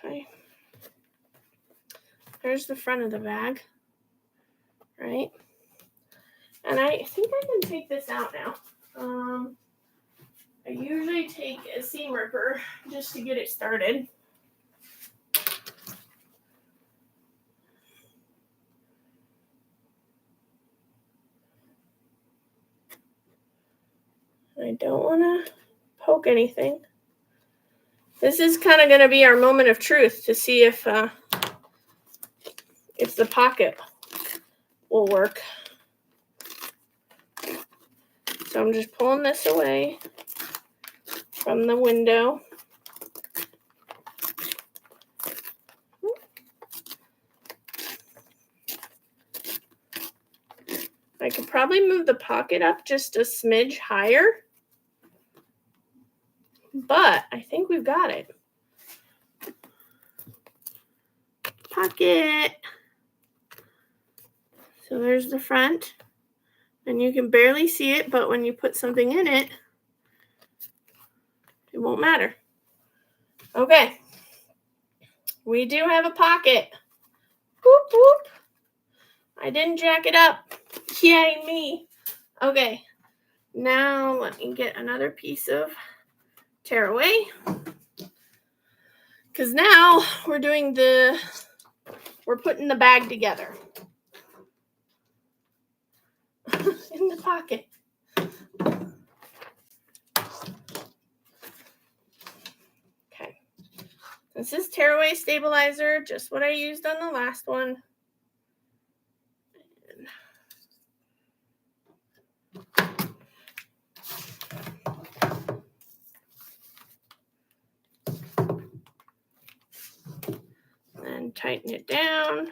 Okay. There's the front of the bag, right? And I think I can take this out now. I usually take a seam ripper just to get it started. I don't want to poke anything. This is kind of going to be our moment of truth to see if the pocket will work. So I'm just pulling this away from the window. I could probably move the pocket up just a smidge higher, but I think we've got it. Pocket. So there's the front, and you can barely see it, but when you put something in it, it won't matter. Okay. We do have a pocket. Whoop, whoop. I didn't jack it up. Yay me. Okay. Now let me get another piece of tearaway. Because now we're putting the bag together. In the pocket. Okay. This is tearaway stabilizer, just what I used on the last one. tighten it down.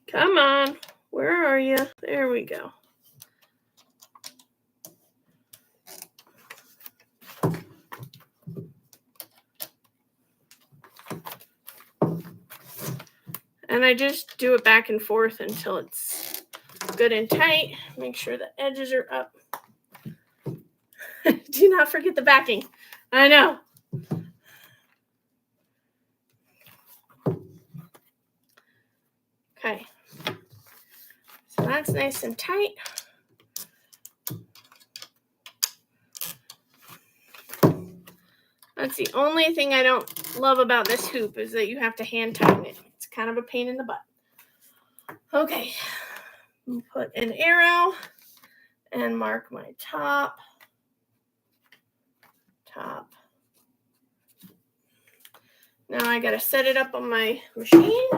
Come on, where are you? There we go. And I just do it back and forth until it's good and tight. Make sure the edges are up. Do not forget the backing. I know. Okay. So that's nice and tight. That's the only thing I don't love about this hoop is that you have to hand tighten it. It's kind of a pain in the butt. Okay. I'll put an arrow and mark my top. Now I gotta set it up on my machine.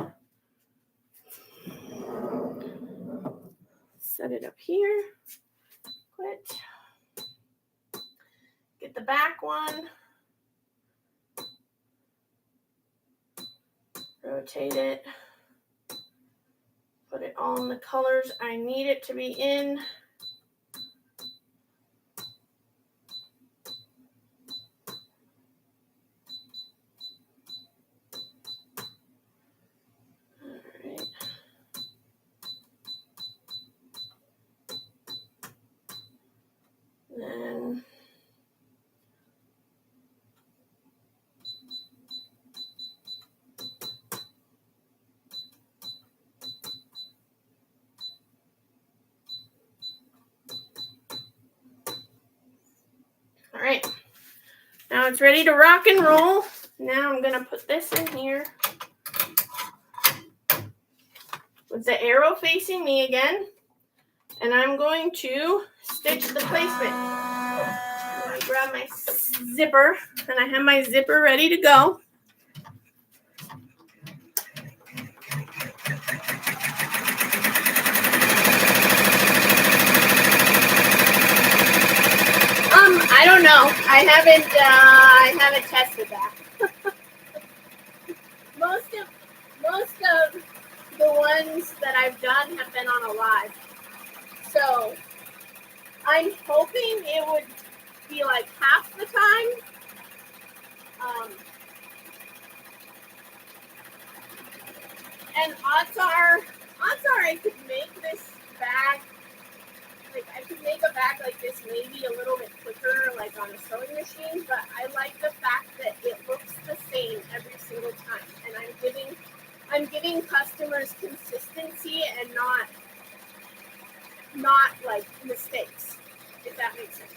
Set it up here. Quit. Get the back one. Rotate it. Put it all in the colors I need it to be in. Then all right, now it's ready to rock and roll. Now I'm gonna put this in here with the arrow facing me again, and I'm going to stitch the placement. I'm gonna grab my zipper, and I have my zipper ready to go. I don't know. I haven't tested that. Most of the ones that I've done have been on a live. So I'm hoping it would be like half the time. And odds are I could make this bag, like I could make a bag like this maybe a little bit quicker, like on a sewing machine, but I like the fact that it looks the same every single time. And I'm giving customers consistency and not like mistakes, if that makes sense.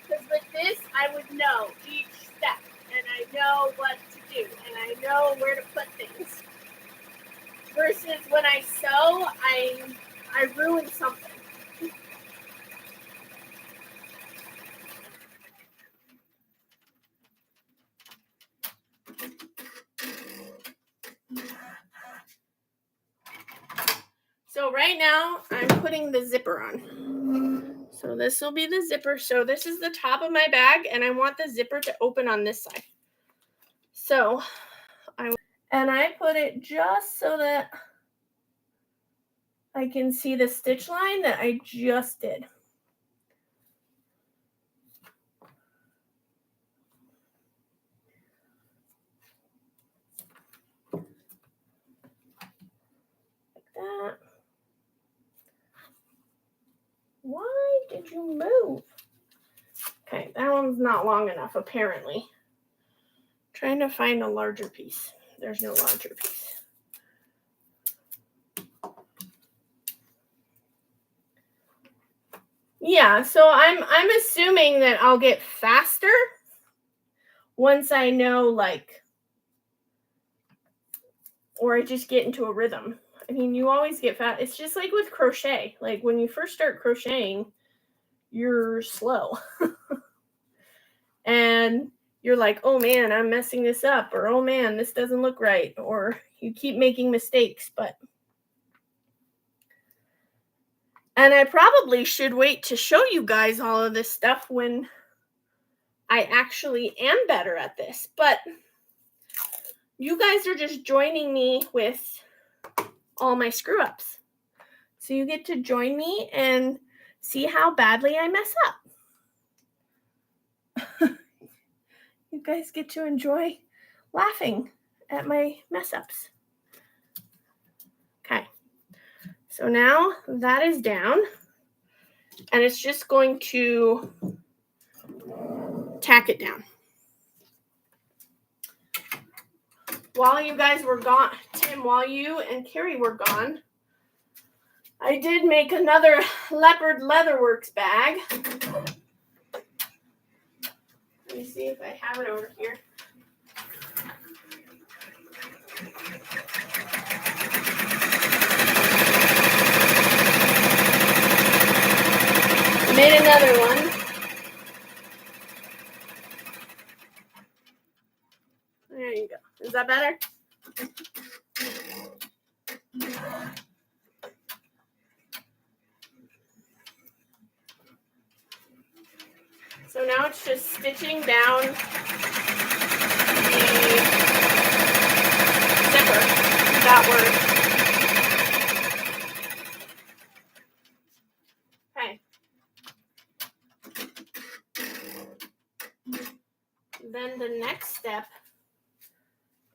Because with this, I would know each step, and I know what to do, and I know where to put things. Versus when I sew, I ruin something. So right now, I'm putting the zipper on. So this will be the zipper. So this is the top of my bag, and I want the zipper to open on this side. So I put it just so that I can see the stitch line that I just did. Like that. Why did you move? Okay, that one's not long enough, apparently. Trying to find a larger piece. There's no larger piece. Yeah, so I'm assuming that I'll get faster once I know, like, or I just get into a rhythm. I mean, you always get fast. It's just like with crochet. Like when you first start crocheting, you're slow. And you're like, oh man, I'm messing this up, or oh man, this doesn't look right, or you keep making mistakes. But And I probably should wait to show you guys all of this stuff when I actually am better at this. But you guys are just joining me with all my screw ups. So you get to join me and see how badly I mess up. You guys get to enjoy laughing at my mess ups. Okay. So now that is down, and it's just going to tack it down. While you guys were gone, Tim, while you and Carrie were gone, I did make another leopard leatherworks bag. Let me see if I have it over here. I made another one. There you go. Is that better? So now it's just stitching down the zipper that word. Okay. Then the next step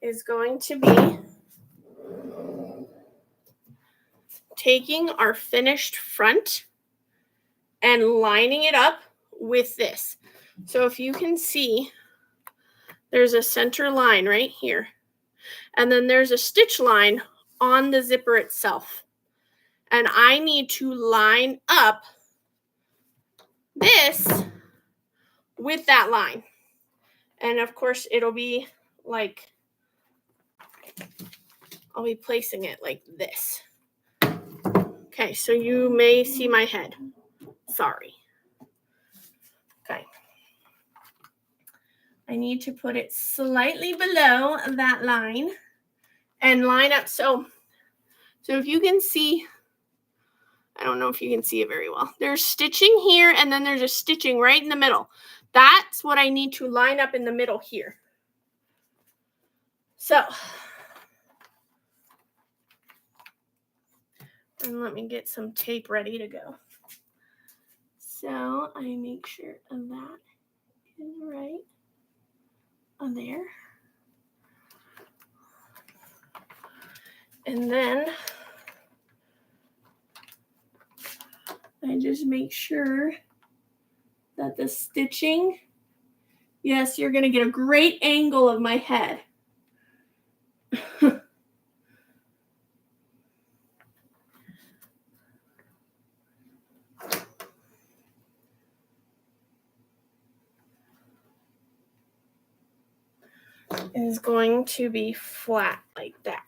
is going to be taking our finished front and lining it up with this. So if you can see, there's a center line right here. And then there's a stitch line on the zipper itself. And I need to line up this with that line. And of course, it'll be like, I'll be placing it like this. Okay, so you may see my head. Sorry. Okay. I need to put it slightly below that line and line up. So if you can see, I don't know if you can see it very well. There's stitching here, and then there's a stitching right in the middle. That's what I need to line up in the middle here. So, and let me get some tape ready to go. So I make sure that is right on there. And then I just make sure that the stitching, yes, you're going to get a great angle of my head. Is going to be flat like that.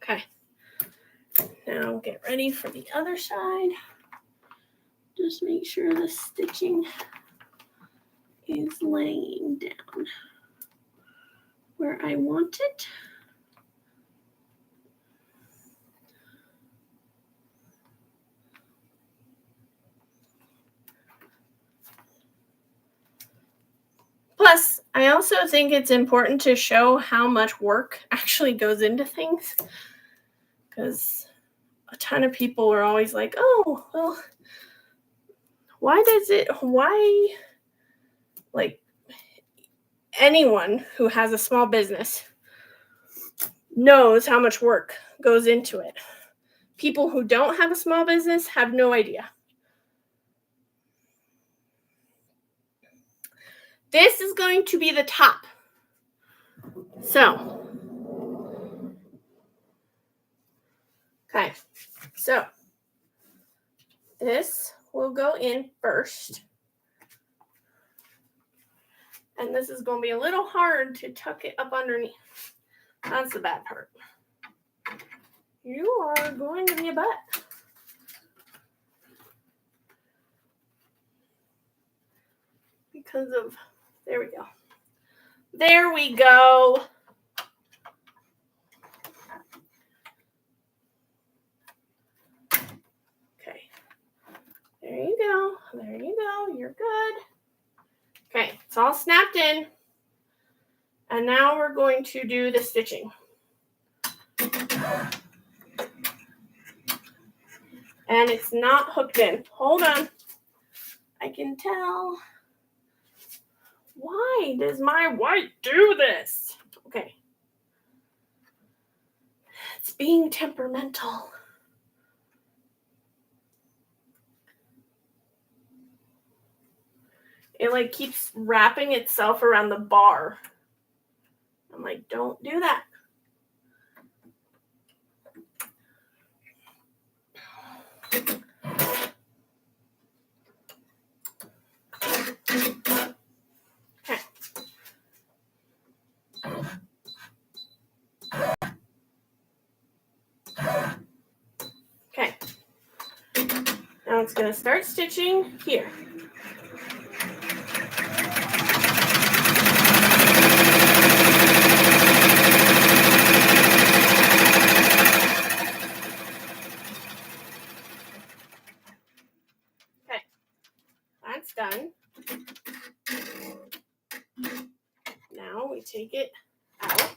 Okay. Now get ready for the other side. Just make sure the stitching is laying down where I want it. Plus, I also think it's important to show how much work actually goes into things, because a ton of people are always like, oh, well, why, like, anyone who has a small business knows how much work goes into it. People who don't have a small business have no idea. This is going to be the top. So, okay, so this will go in first. And this is going to be a little hard to tuck it up underneath. That's the bad part. You are going to be a butt. Because of, there we go. There we go. There you go. There you go. You're good. Okay, it's all snapped in. And now we're going to do the stitching. And it's not hooked in. Hold on. I can tell. Why does my white do this? Okay. It's being temperamental. It like keeps wrapping itself around the bar. I'm like, don't do that. Okay. Okay. Now it's going to start stitching here. Okay. That's done. Now we take it out.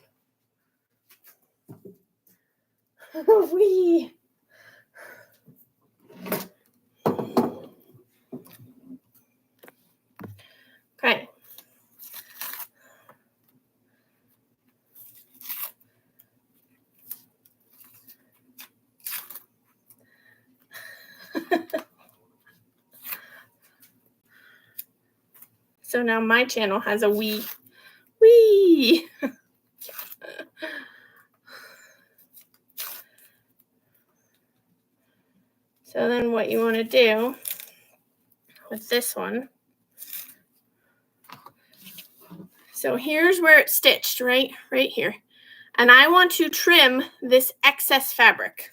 Wee. Okay. So now my channel has a wee. So then what you want to do with this one. So here's where it's stitched, right here. And I want to trim this excess fabric.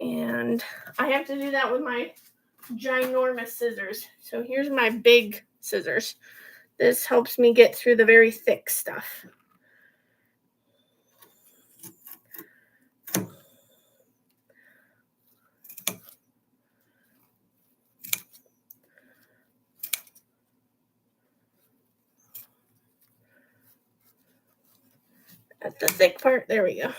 And I have to do that with my ginormous scissors. So here's my big scissors. This helps me get through the very thick stuff. At the thick part, there we go.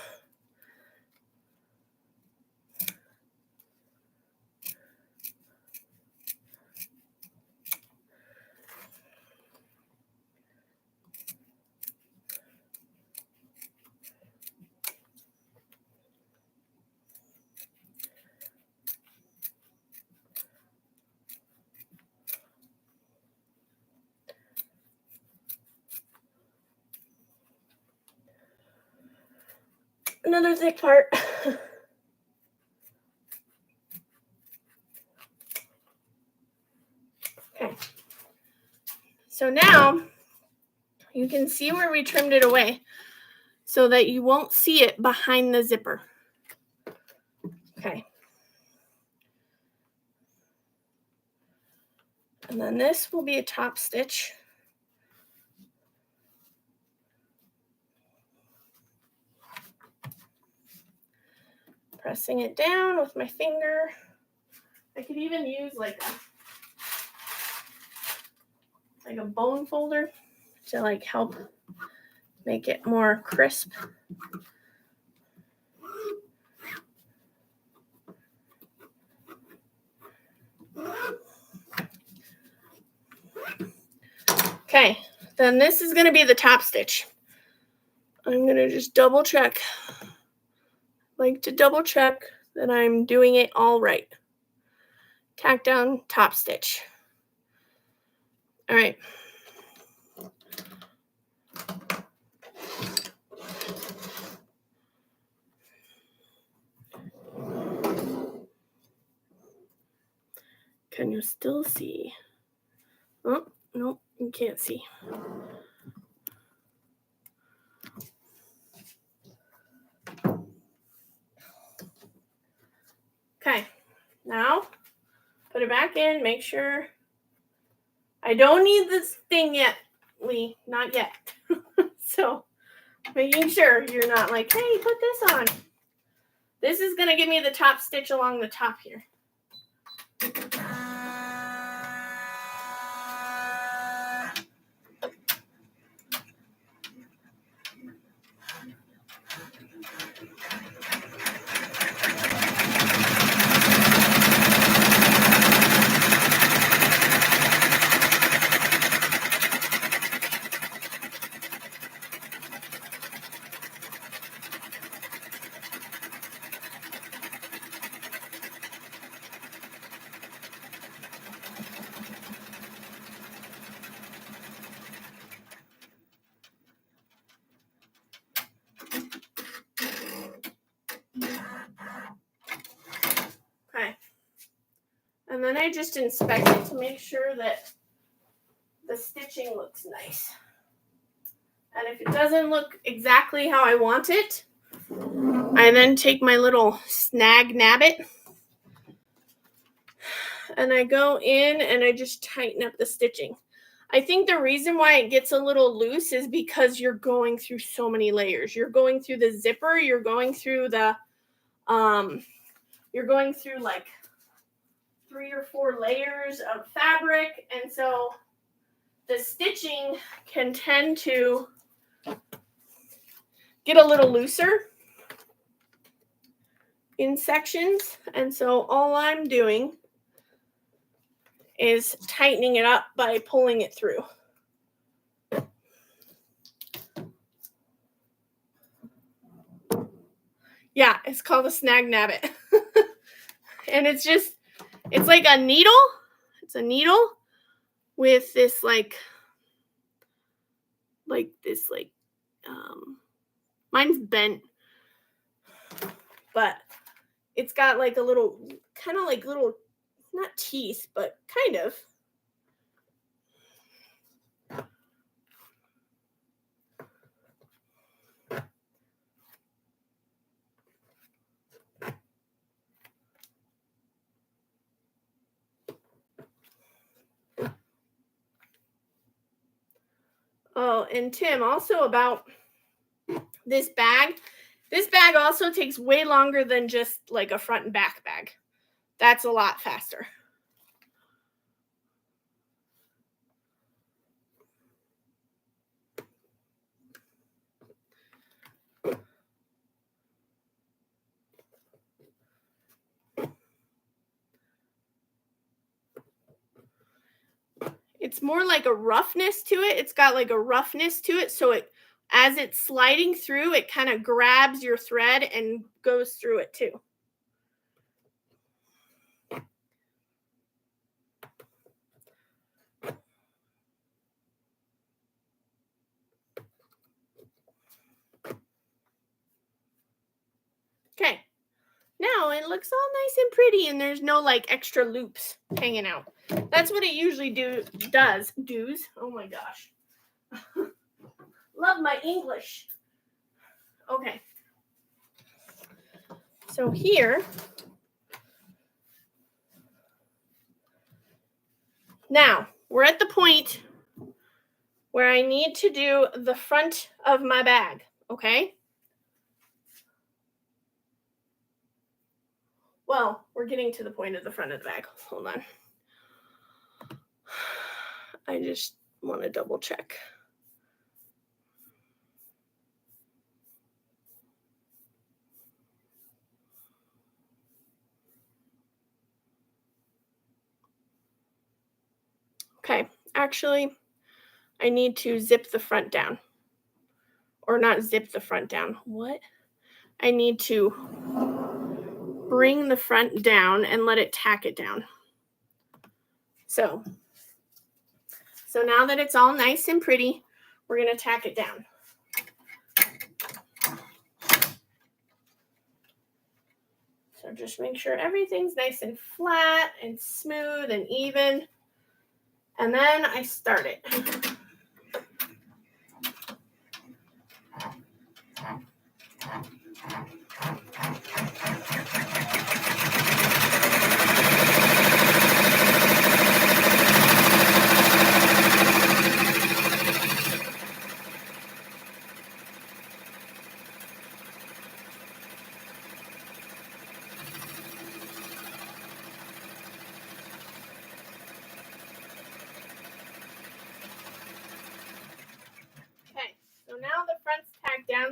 Another thick part. Okay. So now you can see where we trimmed it away so that you won't see it behind the zipper. Okay. And then this will be a top stitch. Pressing it down with my finger. I could even use like a bone folder to like help make it more crisp. Okay, then this is going to be the top stitch. I'm going to just double check. Like to double check that I'm doing it all right. Tack down, top stitch. All right. Can you still see? Oh, no, you can't see. Okay, now put it back in, make sure. I don't need this thing yet, Lee, not yet. So making sure you're not like, hey, put this on. This is going to give me the top stitch along the top here. Okay. And then I just inspect it to make sure that the stitching looks nice. And if it doesn't look exactly how I want it, I then take my little snag nabbit and I go in and I just tighten up the stitching. I think the reason why it gets a little loose is because you're going through so many layers. You're going through the zipper, you're going through the you're going through like 3 or 4 layers of fabric, and so the stitching can tend to get a little looser in sections. And so all I'm doing is tightening it up by pulling it through. Yeah, it's called a snag nabbit. And it's like a needle. It's a needle with this mine's bent, but it's got like a little, kind of like little, not teeth, but kind of. Oh, and Tim, also about this bag. This bag also takes way longer than just like a front and back bag. That's a lot faster. It's more like a roughness to it. It's got like a roughness to it. So it, as it's sliding through, it kind of grabs your thread and goes through it too. Okay. Now it looks all nice and pretty and there's no like extra loops hanging out. That's what it usually does. Oh my gosh. Love my English. Okay. So here, now we're at the point where I need to do the front of my bag, okay? Well, we're getting to the point of the front of the bag. Hold on. I just want to double check. Okay, actually, I need to zip the front down. Or not zip the front down. What? I need to bring the front down and let it tack it down. So now that it's all nice and pretty, we're going to tack it down. So just make sure everything's nice and flat and smooth and even. And then I start it.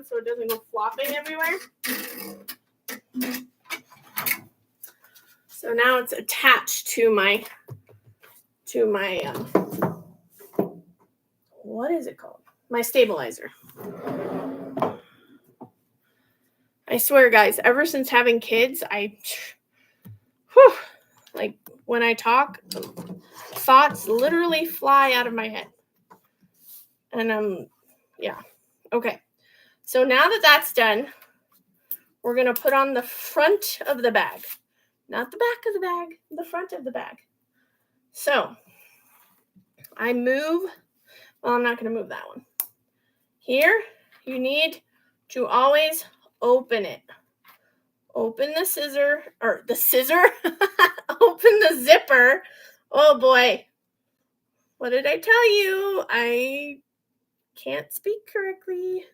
so it doesn't go flopping everywhere. So now it's attached to my what is it called? My stabilizer. I swear, guys, ever since having kids, like when I talk, thoughts literally fly out of my head. And yeah. Okay. So now that that's done, we're going to put on the front of the bag. Not the back of the bag, the front of the bag. So I move, well, I'm not going to move that one. Here, you need to always open it. Open the scissor, open the zipper. Oh boy. What did I tell you? I can't speak correctly.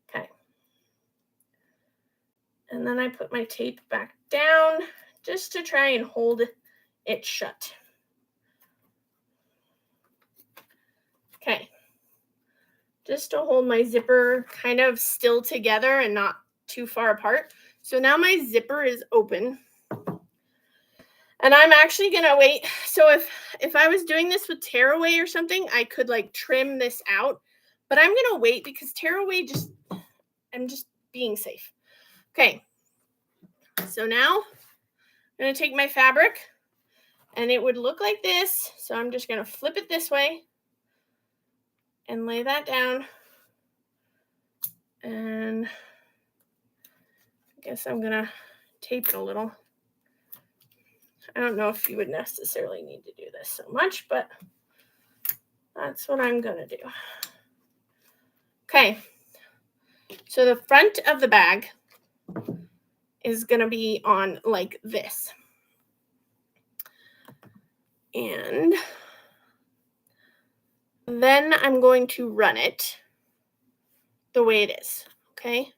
Okay. And then I put my tape back down just to try and hold it shut. Okay. Just to hold my zipper kind of still together and not too far apart. So now my zipper is open. And I'm actually going to wait. So if I was doing this with tearaway or something, I could like trim this out. But I'm going to wait because tearaway I'm just being safe. Okay. So now I'm going to take my fabric and it would look like this. So I'm just going to flip it this way and lay that down. And I guess I'm going to tape it a little. I don't know if you would necessarily need to do this so much, but that's what I'm going to do. Okay. So the front of the bag is going to be on like this. And then I'm going to run it the way it is. Okay.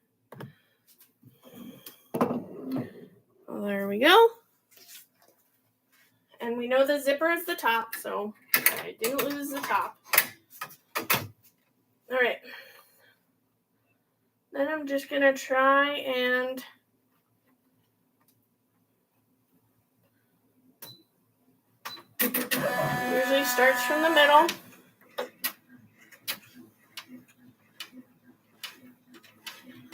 Well, there we go. And we know the zipper is the top, so I didn't lose the top. All right. Then I'm just going to try and usually starts from the middle.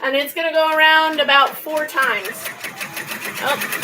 And it's going to go around about 4 times. Oh.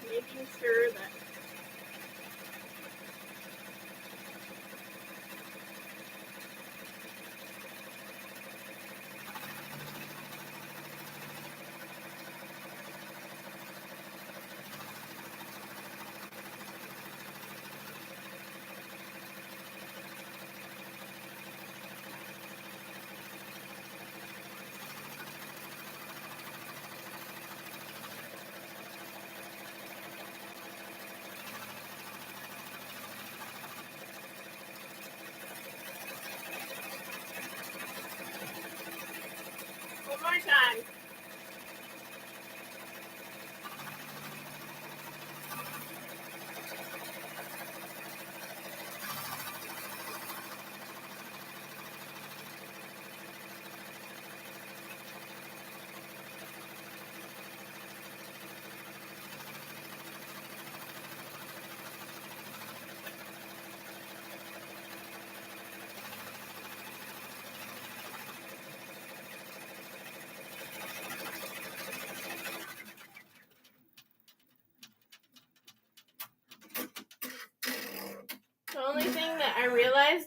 Making sure that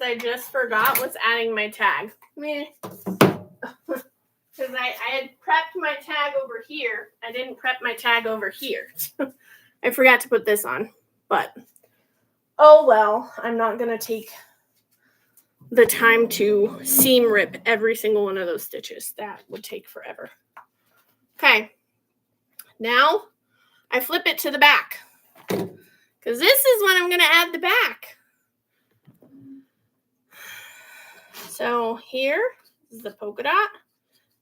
realized I just forgot was adding my tag. Because I had prepped my tag over here. I didn't prep my tag over here. I forgot to put this on. But, oh well, I'm not going to take the time to seam rip every single one of those stitches. That would take forever. Okay. Now, I flip it to the back. Because this is when I'm going to add the back. So here is the polka dot.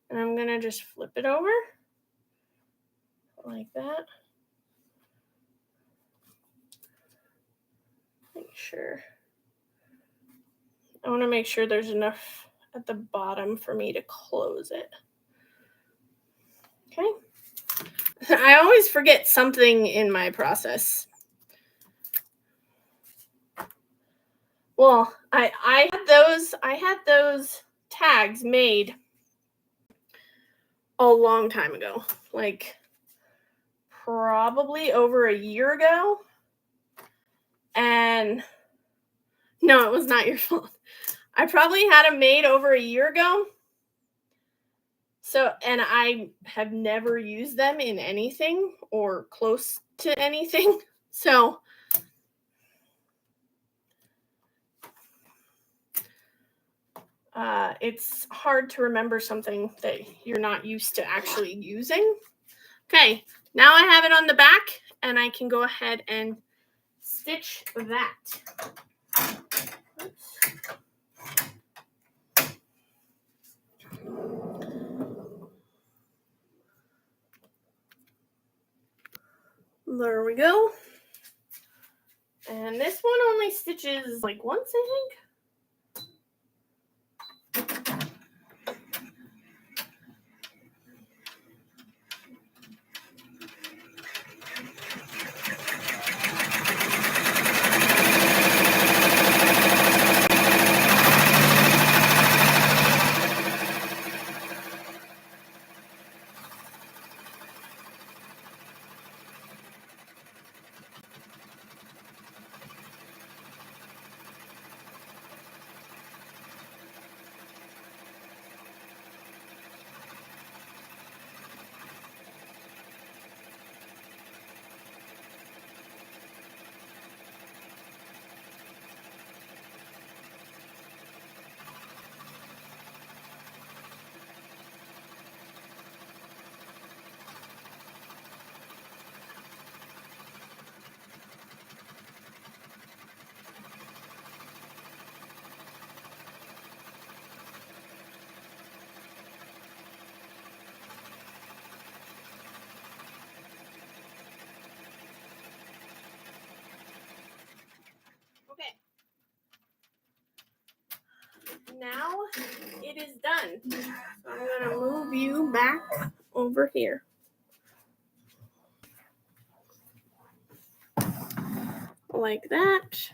And I'm going to just flip it over. Like that. Make sure. I want to make sure there's enough at the bottom for me to close it. Okay. I always forget something in my process. Well, I had those tags made a long time ago, like probably over a year ago. And no, it was not your fault. I probably had them made over a year ago. So, and I have never used them in anything or close to anything. So, it's hard to remember something that you're not used to actually using. Okay, now I have it on the back, and I can go ahead and stitch that. Oops. There we go. And this one only stitches like once, I think. Okay. Now it is done. So I'm going to move you back over here. Like that.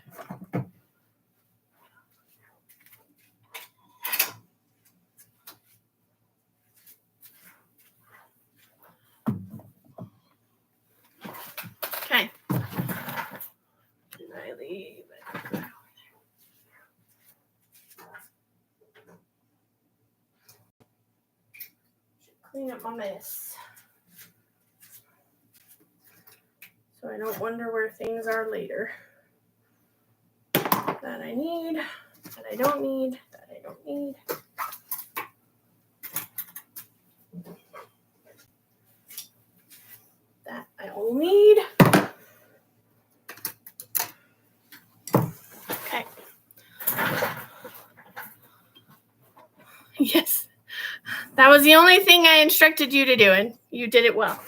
Okay. And I leave it. Clean up my mess, so I don't wonder where things are later. That I need, that I don't need, that I don't need. That I will need. Okay. Yes. That was the only thing I instructed you to do, and you did it well.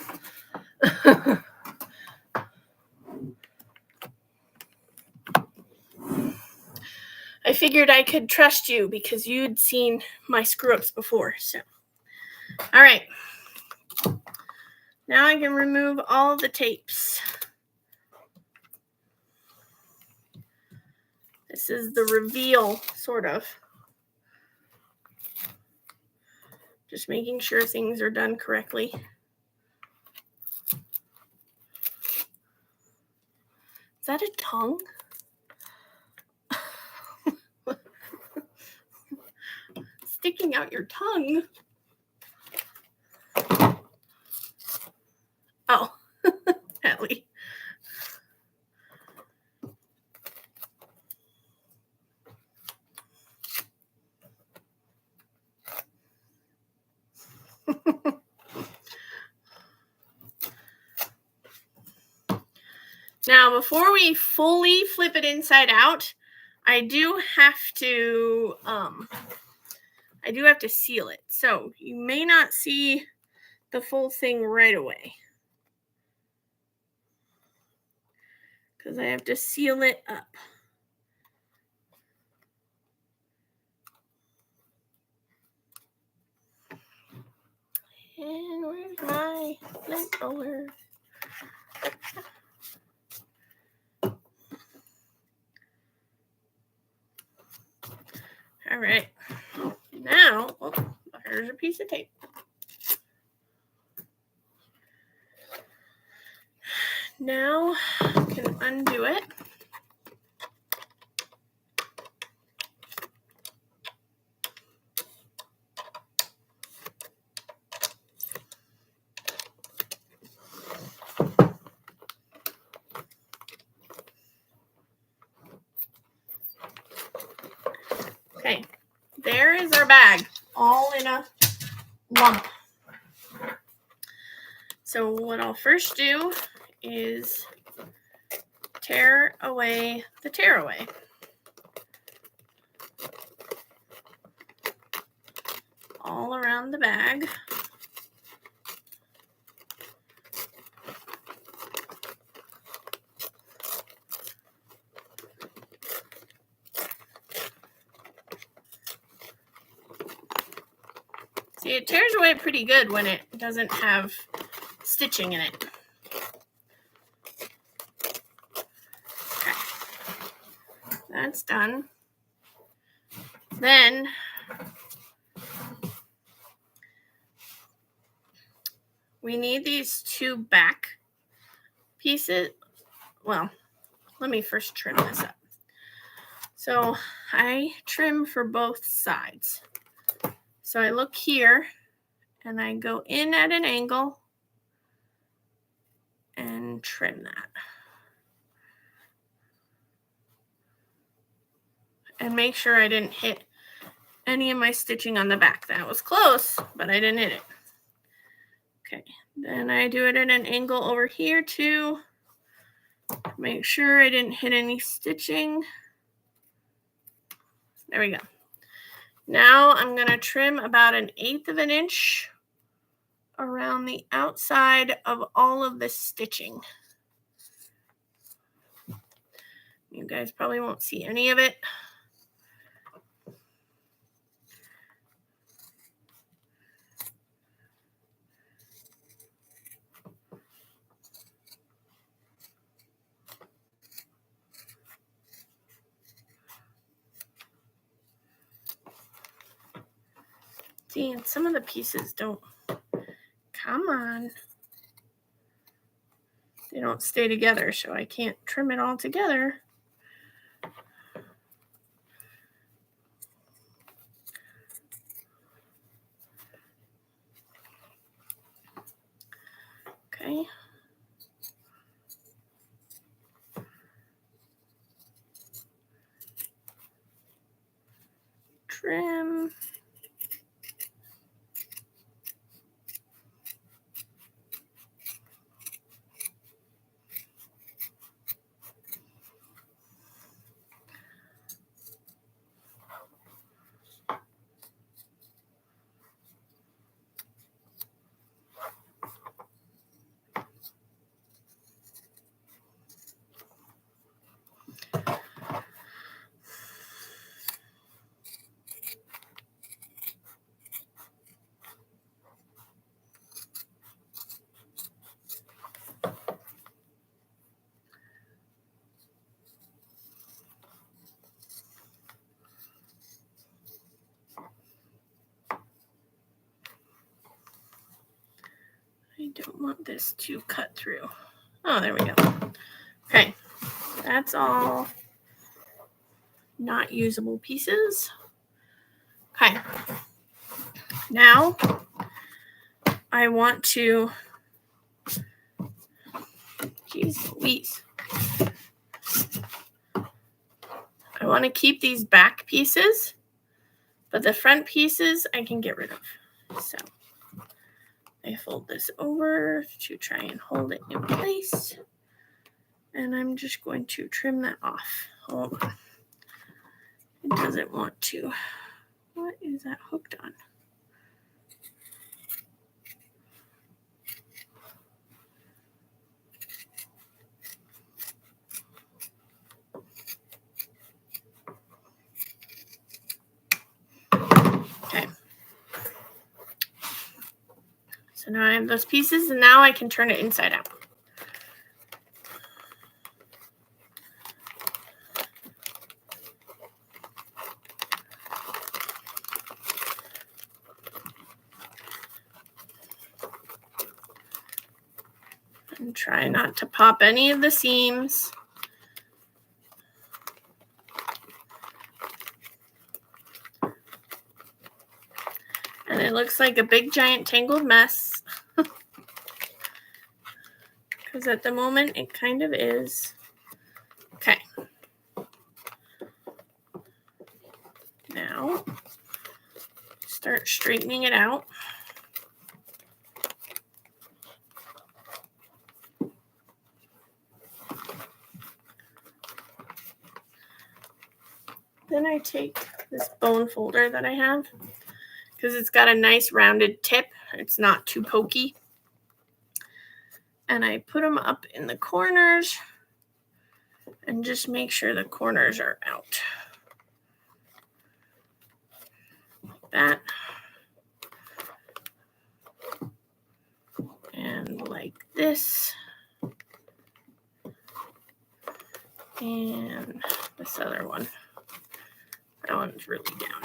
I figured I could trust you because you'd seen my screw-ups before. So, all right. Now I can remove all the tapes. This is the reveal, sort of. Just making sure things are done correctly. Is that a tongue? sticking out your tongue. Oh, Ellie. Now, before we fully flip it inside out, I do have to seal it. So you may not see the full thing right away, because I have to seal it up. And where's my lint roller? All right. Now, here's a piece of tape. Now I can undo it. Okay, there is our bag, all in a lump. So what I'll first do is tear away the tearaway. All around the bag. See, it tears away pretty good when it doesn't have stitching in it. Okay. That's done. Then we need these two back pieces. Well, let me first trim this up. So I trim for both sides. So I look here and I go in at an angle and trim that. And make sure I didn't hit any of my stitching on the back. That was close, but I didn't hit it. Okay, then I do it at an angle over here too. Make sure I didn't hit any stitching. There we go. Now I'm going to trim about 1/8 of an inch around the outside of all of the stitching. You guys probably won't see any of it. See, and some of the pieces don't, come on. They don't stay together, so I can't trim it all together. Okay. Trim. I don't want this to cut through. Oh, there we go. Okay, that's all not usable pieces. Okay, Now I want to, geez Louise. I want to keep these back pieces, but the front pieces I can get rid of. So I fold this over to try and hold it in place. And I'm just going to trim that off. Hold on. It doesn't want to. What is that hooked on? Okay. So now I have those pieces, and now I can turn it inside out. And try not to pop any of the seams. And it looks like a big giant tangled mess. Because at the moment it kind of is. Okay. Now start straightening it out. Then I take this bone folder that I have, because it's got a nice rounded tip. It's not too pokey. And I put them up in the corners and just make sure the corners are out. Like that. And like this. And this other one. That one's really down.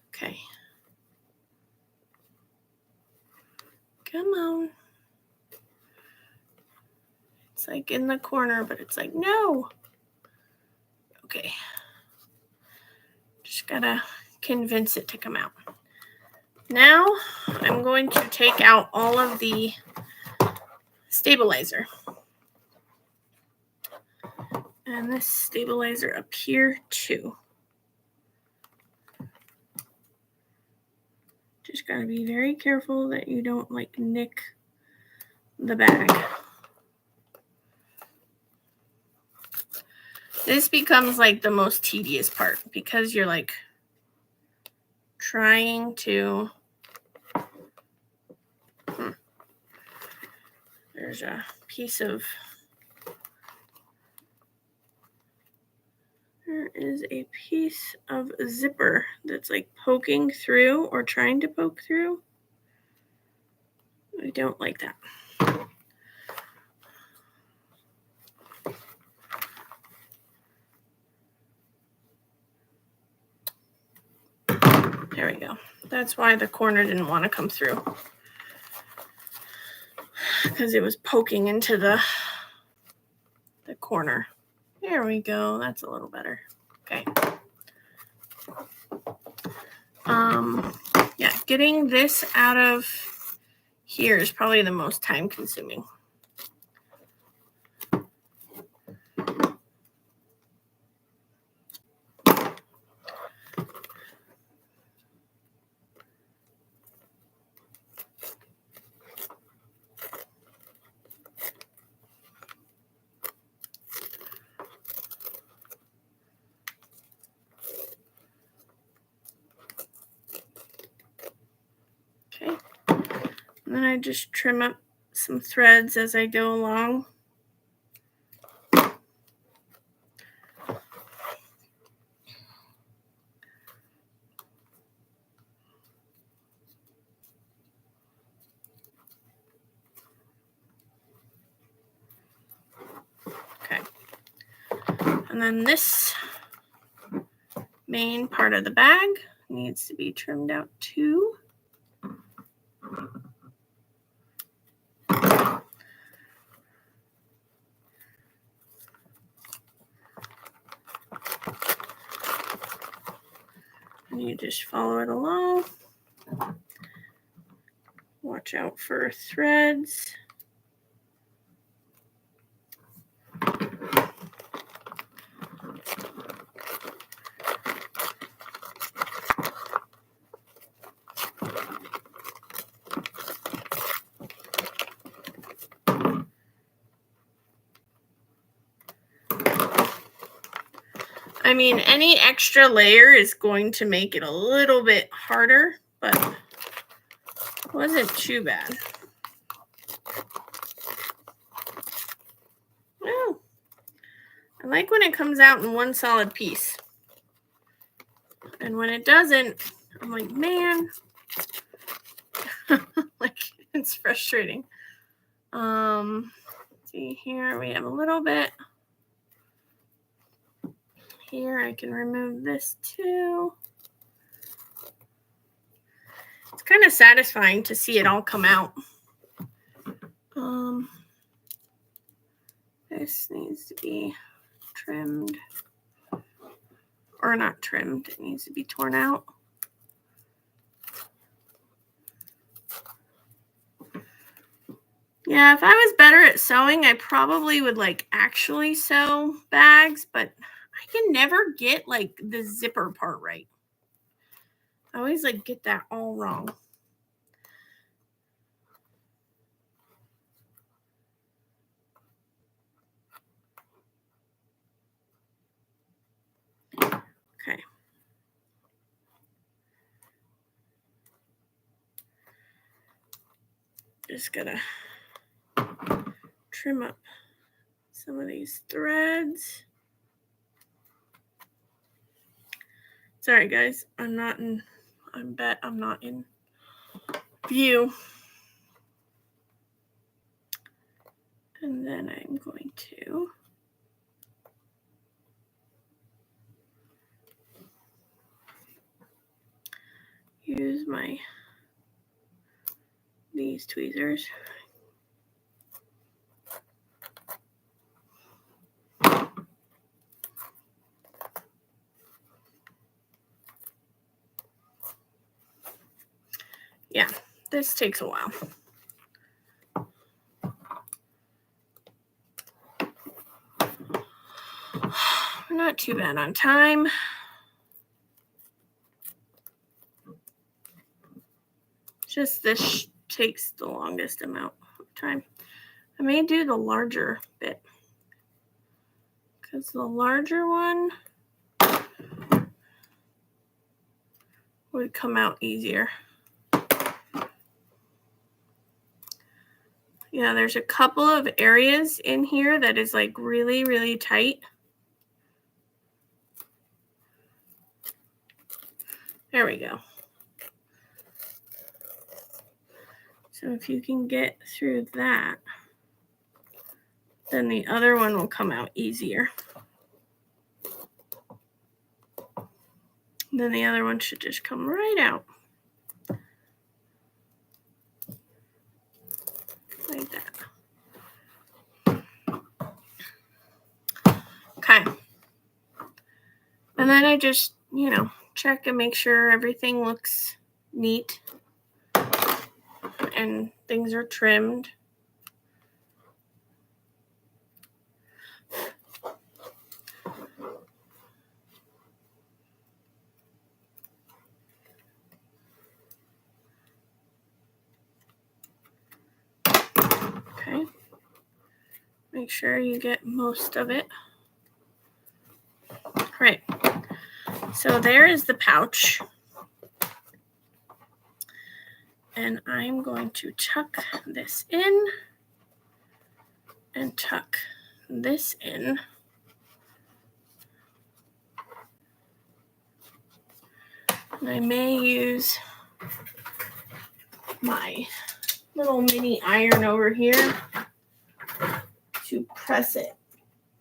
Okay. Come on. It's like in the corner, but it's like, no. Okay. Just gotta convince it to come out. Now I'm going to take out all of the stabilizer. And this stabilizer up here too. Just gotta be very careful that you don't like nick the bag. This becomes like the most tedious part, because you're like trying to, there's a piece of, there is a piece of zipper that's like poking through or trying to poke through. I don't like that. There we go. That's why the corner didn't want to come through, because it was poking into the corner. There we go. That's a little better. Okay. Yeah, getting this out of here is probably the most time consuming. Okay. And then I just trim up some threads as I go along. Okay. And then this main part of the bag needs to be trimmed out too. You just follow it along. Watch out for threads. I mean, any extra layer is going to make it a little bit harder, but it wasn't too bad. Oh, I like when it comes out in one solid piece. And when it doesn't, I'm like, man, like it's frustrating. See here, we have a little bit. Here, I can remove this too. It's kind of satisfying to see it all come out. This needs to be trimmed. Or not trimmed, it needs to be torn out. Yeah, if I was better at sewing, I probably would like actually sew bags, but I can never get like the zipper part right. I always like get that all wrong. Okay. Just gotta trim up some of these threads. Sorry guys, I bet I'm not in view. And then I'm going to use these tweezers. Yeah, this takes a while. We're not too bad on time. Just this takes the longest amount of time. I may do the larger bit because the larger one would come out easier. Yeah, there's a couple of areas in here that is like really, really tight. There we go. So if you can get through that, then the other one will come out easier. Then the other one should just come right out. Like that. Okay. And then I just, check and make sure everything looks neat and things are trimmed. Okay. Make sure you get most of it. Right. So there is the pouch. And I'm going to tuck this in and tuck this in. And I may use my little mini iron over here to press it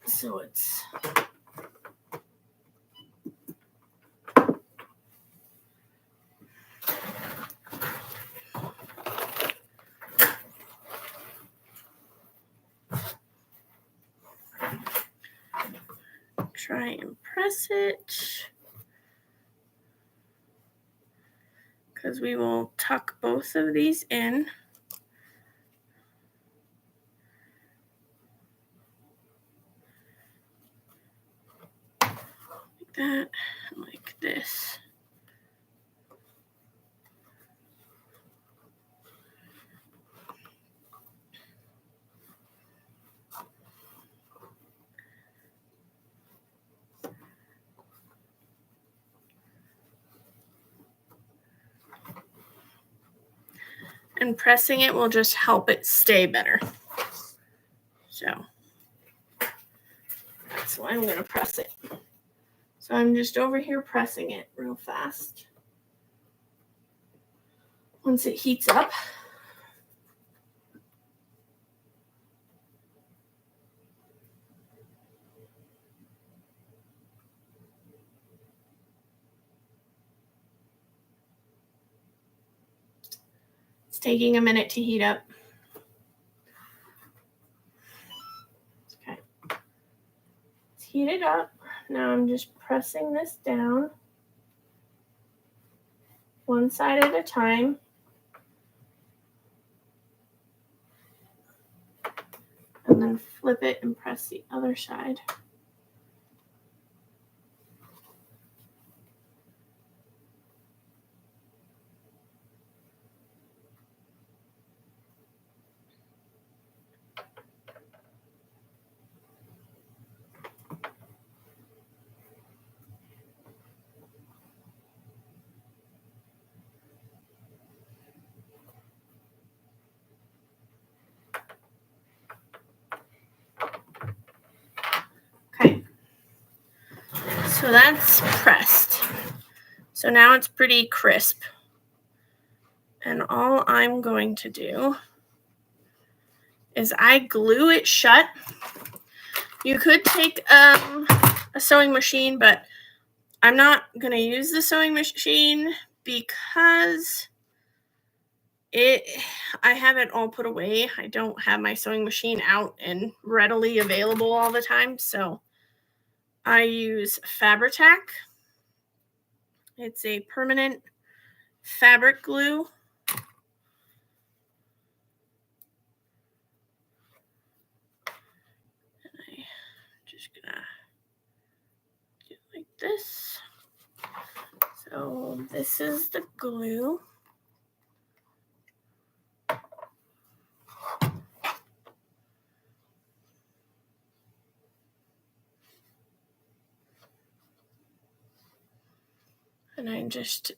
so it's try and press it. because we will tuck both of these in. Like that, like this. And pressing it will just help it stay better. So that's why I'm going to press it. So I'm just over here pressing it real fast. Once it heats up, it's taking a minute to heat up. Okay. It's heated up. Now I'm just pressing this down one side at a time. And then flip it and press the other side. Okay. So that's pressed. So now it's pretty crisp. And all I'm going to do is I glue it shut. You could take a sewing machine, but I'm not going to use the sewing machine because I have it all put away. I don't have my sewing machine out and readily available all the time. So I use Fabri-Tac. It's a permanent fabric glue. And I'm just going to do it like this. So this is the glue. And I just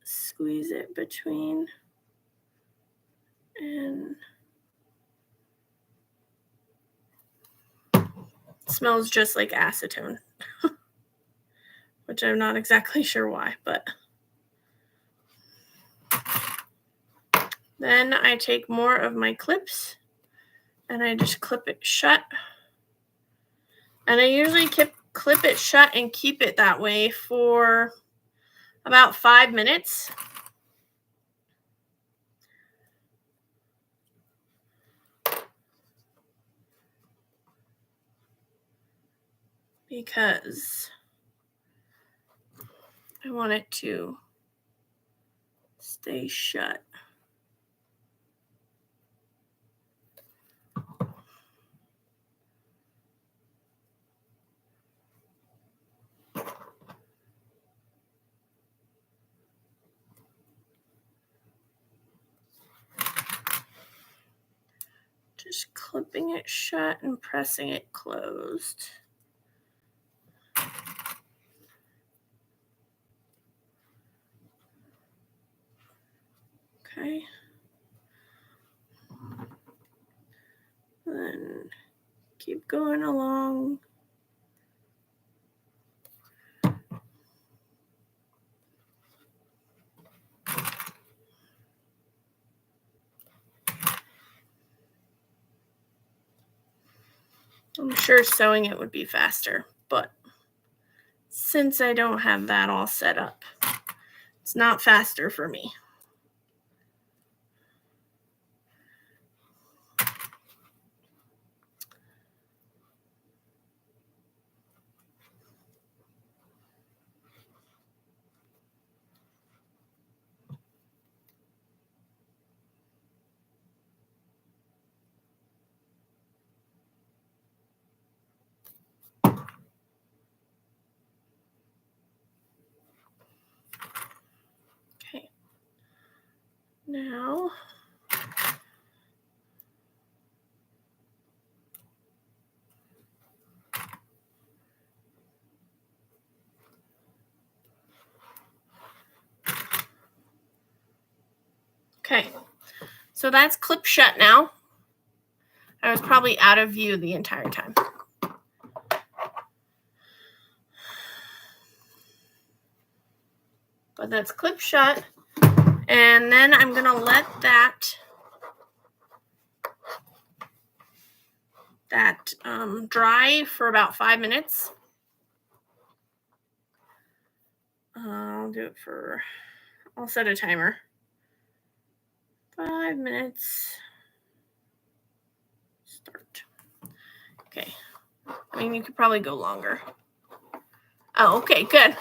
squeeze it between and it smells just like acetone, which I'm not exactly sure why, but then I take more of my clips and I just clip it shut. And I usually clip it shut and keep it that way for about 5 minutes. Because I want it to stay shut. Just clipping it shut and pressing it closed. Okay. Then keep going along. I'm sure sewing it would be faster, but since I don't have that all set up, it's not faster for me. Okay, so that's clipped shut now. I was probably out of view the entire time. But that's clipped shut. And then I'm going to let that dry for about 5 minutes. I'll do it for, I'll set a timer. 5 minutes. Start. Okay. I mean, you could probably go longer. Oh, okay, good.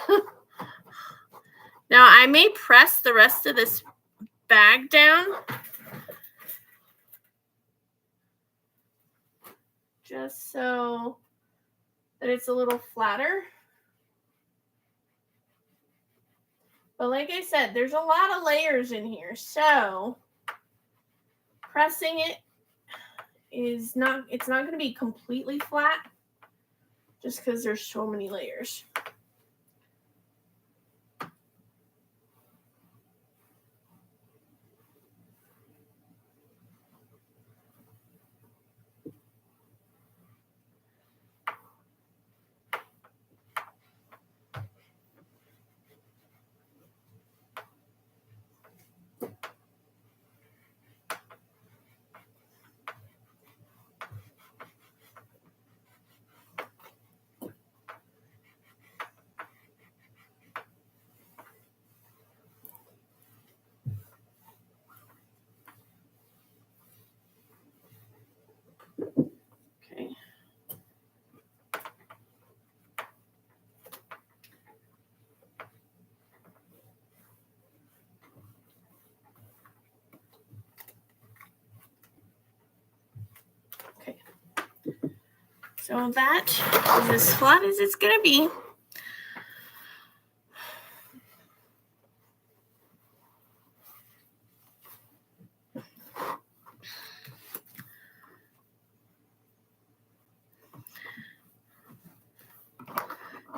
Now I may press the rest of this bag down. Just so that it's a little flatter. But like I said, there's a lot of layers in here, so pressing it is not, it's not going to be completely flat just because there's so many layers. Okay. Okay. So that is as flat as it's going to be.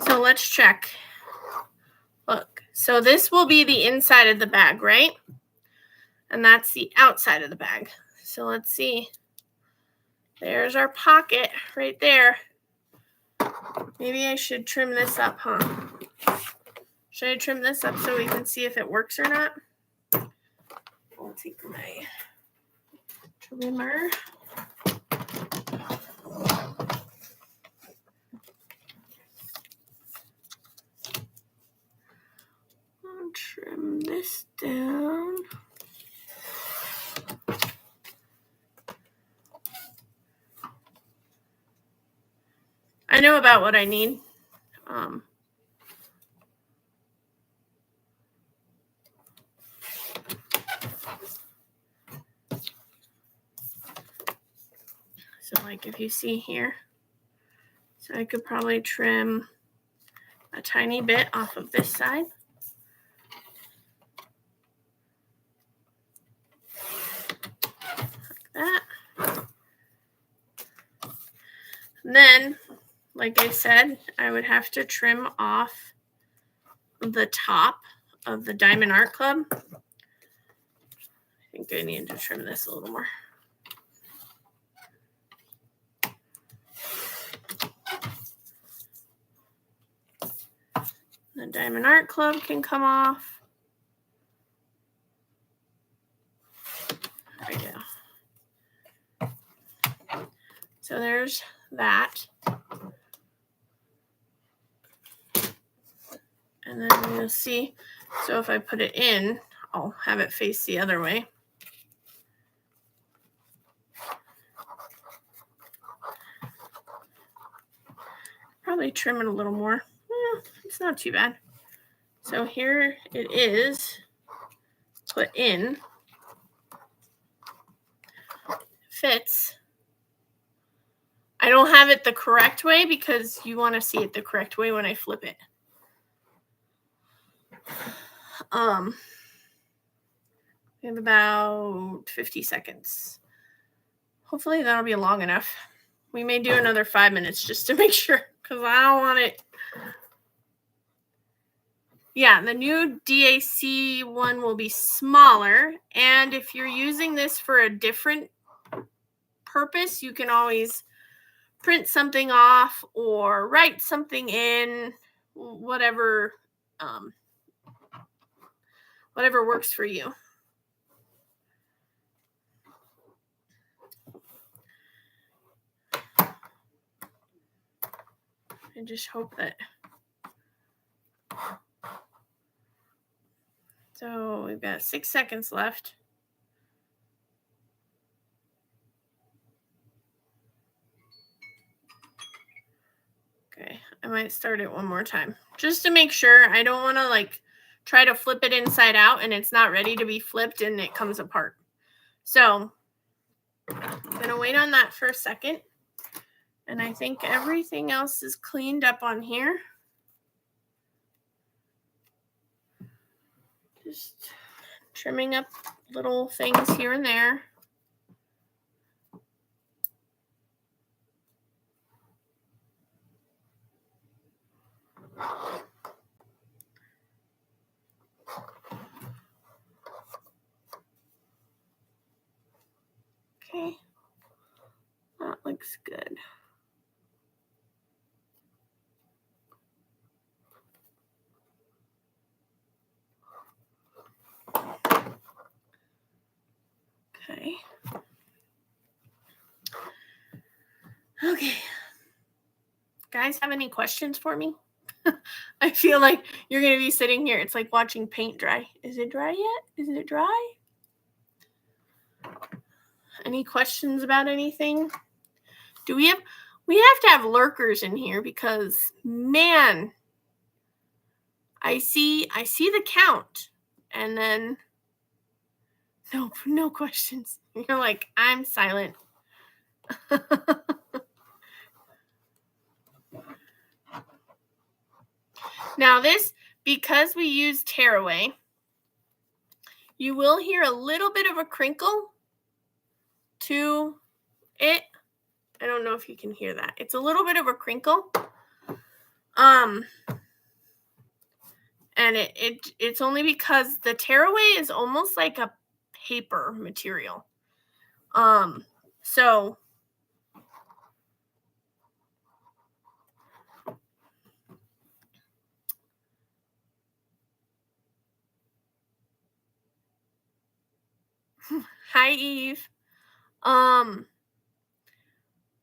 So let's check. Look, so this will be the inside of the bag, right? And that's the outside of the bag. So let's see. There's our pocket right there. Maybe I should trim this up, huh? Should I trim this up so we can see if it works or not? I'll take my trimmer. I'll trim this down. I know about what I need. So like if you see here, so I could probably trim a tiny bit off of this side. Like that. And then, like I said, I would have to trim off the top of the Diamond Art Club. I think I need to trim this a little more. The Diamond Art Club can come off. There we go. So there's that. And then you'll see, so if I put it in, I'll have it face the other way. Probably trim it a little more. It's not too bad. So here it is put in. Fits. I don't have it the correct way because you want to see it the correct way when I flip it. We have about 50 seconds. Hopefully that'll be long enough. We may do another 5 minutes just to make sure because I don't want it. Yeah, the new DAC one will be smaller. And if you're using this for a different purpose, you can always print something off or write something in, whatever whatever works for you. I just hope that. So we've got 6 seconds left. Okay, I might start it one more time just to make sure. I don't want to like try to flip it inside out and it's not ready to be flipped and it comes apart. So I'm gonna wait on that for a second. And I think everything else is cleaned up on here. Just trimming up little things here and there. Okay, that looks good. Okay. Okay. Guys, have any questions for me? I feel like you're going to be sitting here. It's like watching paint dry. Is it dry yet? Is it dry? Any questions about anything? We have to have lurkers in here because, man, I see the count and then no questions. You're like, I'm silent. Now this, because we use tearaway, you will hear a little bit of a crinkle to it. I don't know if you can hear that. It's a little bit of a crinkle. And it's only because the tearaway is almost like a paper material. So hi Eve.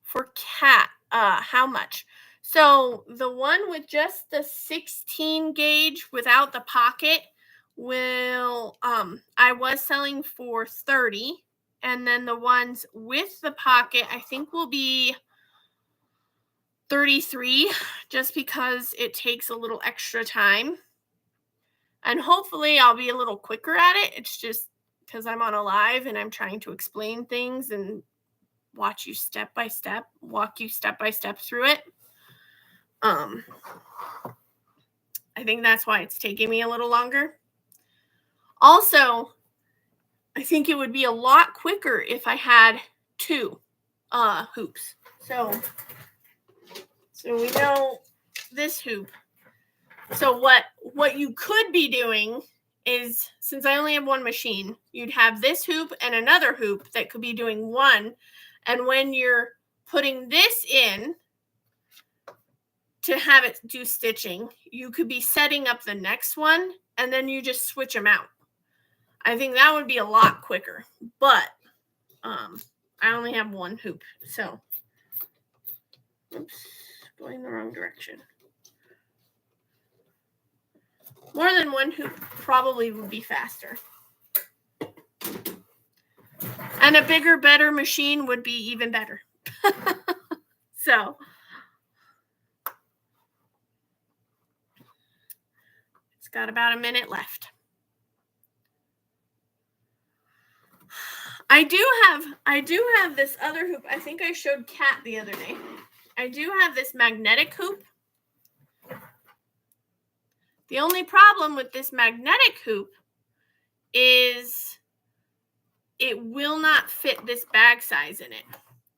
For cat, how much? So the one with just the 16 gauge without the pocket will I was selling for 30, and then the ones with the pocket I think will be 33, just because it takes a little extra time. And hopefully I'll be a little quicker at it. It's just because I'm on a live and I'm trying to explain things and walk you step by step through it. I think that's why it's taking me a little longer. Also, I think it would be a lot quicker if I had 2 hoops. So we know this hoop. So what you could be doing is, since I only have one machine, you'd have this hoop and another hoop that could be doing one. And when you're putting this in to have it do stitching, you could be setting up the next one and then you just switch them out. I think that would be a lot quicker, but I only have one hoop, so oops, going the wrong direction. More than one hoop probably would be faster. And a bigger, better machine would be even better. So it's got about a minute left. I do have this other hoop. I think I showed Kat the other day. I do have this magnetic hoop. The only problem with this magnetic hoop is it will not fit this bag size in it.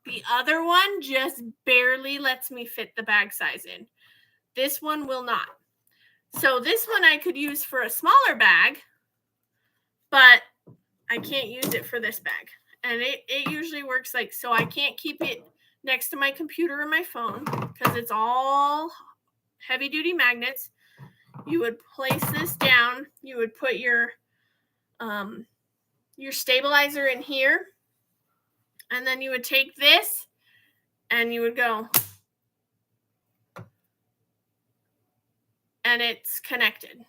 The other one just barely lets me fit the bag size in. This one will not. So this one I could use for a smaller bag, but I can't use it for this bag. And it usually works like, so I can't keep it next to my computer or my phone because it's all heavy duty magnets. You would place this down. You would put your stabilizer in here. And then you would take this and you would go. And it's connected.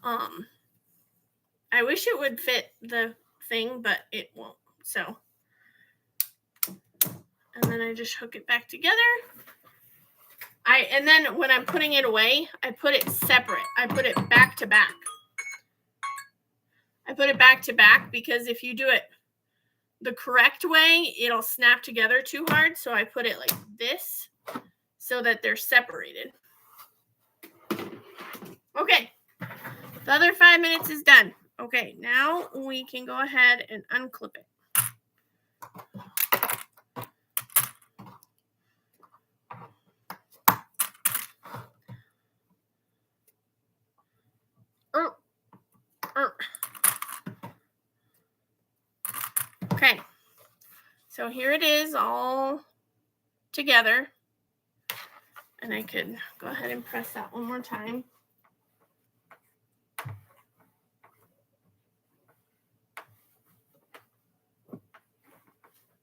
I wish it would fit the thing, but it won't. So, and then I just hook it back together. And then when I'm putting it away, I put it separate. I put it back to back. I put it back to back because if you do it the correct way, it'll snap together too hard. So I put it like this so that they're separated. Okay, the other 5 minutes is done. Okay, now we can go ahead and unclip it. Okay, so here it is all together. And I could go ahead and press that one more time.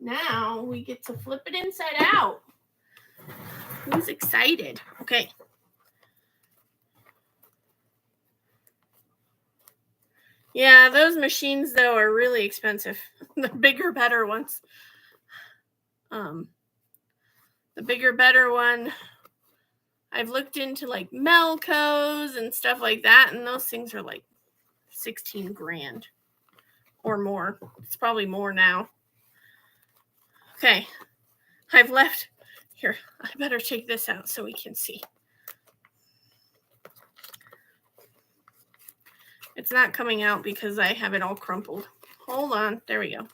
Now we get to flip it inside out. Who's excited? Okay. Yeah, those machines, though, are really expensive. The bigger, better ones. The bigger, better one, I've looked into like Melco's and stuff like that, and those things are like 16 grand or more. It's probably more now. Okay, I've left here. I better take this out so we can see. It's not coming out because I have it all crumpled. Hold on. There we go.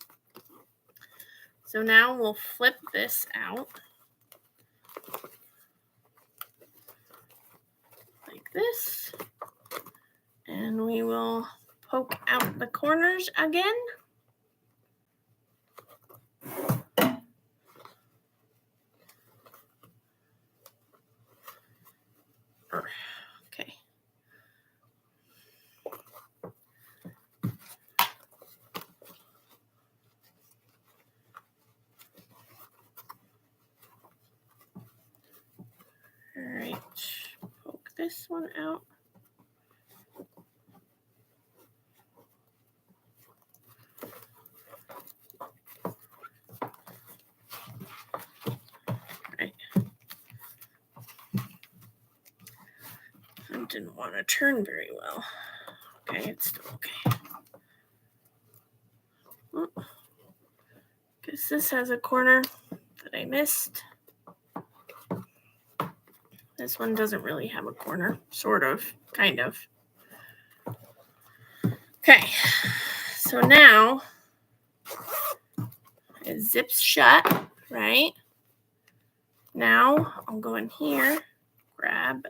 So now we'll flip this out like this. And we will poke out the corners again. Okay. All right. Poke this one out. Didn't want to turn very well. Okay, it's still okay. Oh, guess this has a corner that I missed. This one doesn't really have a corner, sort of, kind of. Okay, so now it zips shut, right? Now I'll go in here, grab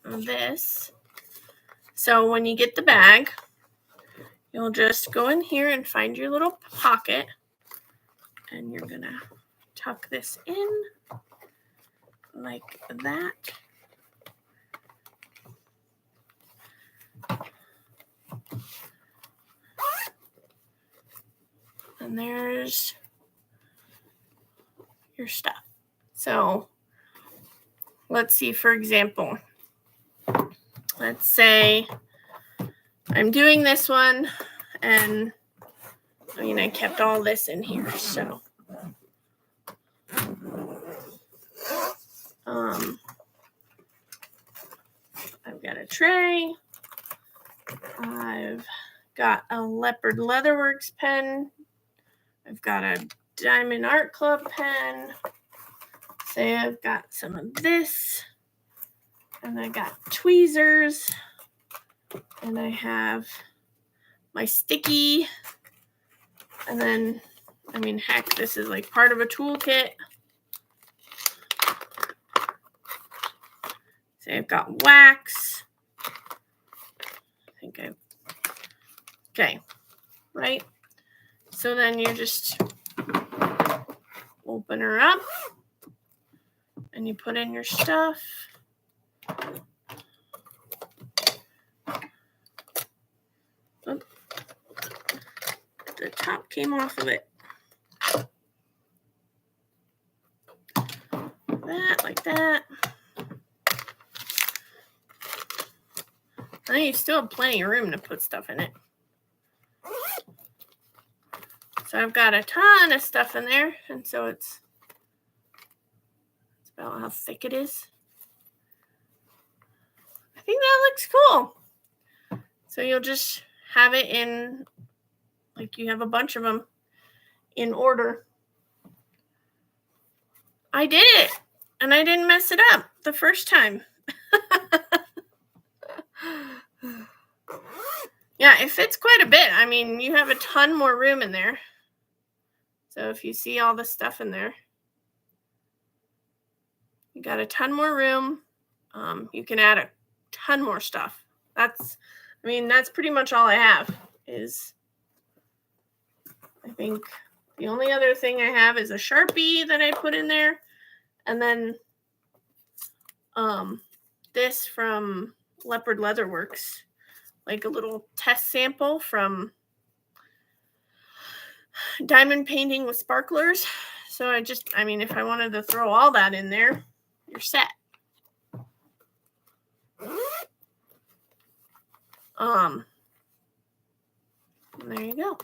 this. So when you get the bag, you'll just go in here and find your little pocket, and you're gonna tuck this in like that. And there's your stuff. So let's see, for example, let's say I'm doing this one, and I kept all this in here. So I've got a tray. I've got a Leopard Leatherworks pen. I've got a Diamond Art Club pen. Say I've got some of this. And I got tweezers. And I have my sticky. And then, heck, this is like part of a toolkit. So I've got wax. Okay, right? So then you just open her up and you put in your stuff. Oh, the top came off of it. Like that. Now you still have plenty of room to put stuff in it. So I've got a ton of stuff in there, and so it's about how thick it is. I think that looks cool. So you'll just have it in, like you have a bunch of them in order. I did it, and I didn't mess it up the first time. Yeah, it fits quite a bit. I mean, you have a ton more room in there. So if you see all the stuff in there, you got a ton more room. You can add a ton more stuff. That's pretty much all I have is, I think the only other thing I have is a Sharpie that I put in there. And then this from Leopard Leatherworks, like a little test sample from diamond painting with sparklers. So if I wanted to throw all that in there, you're set. There you go.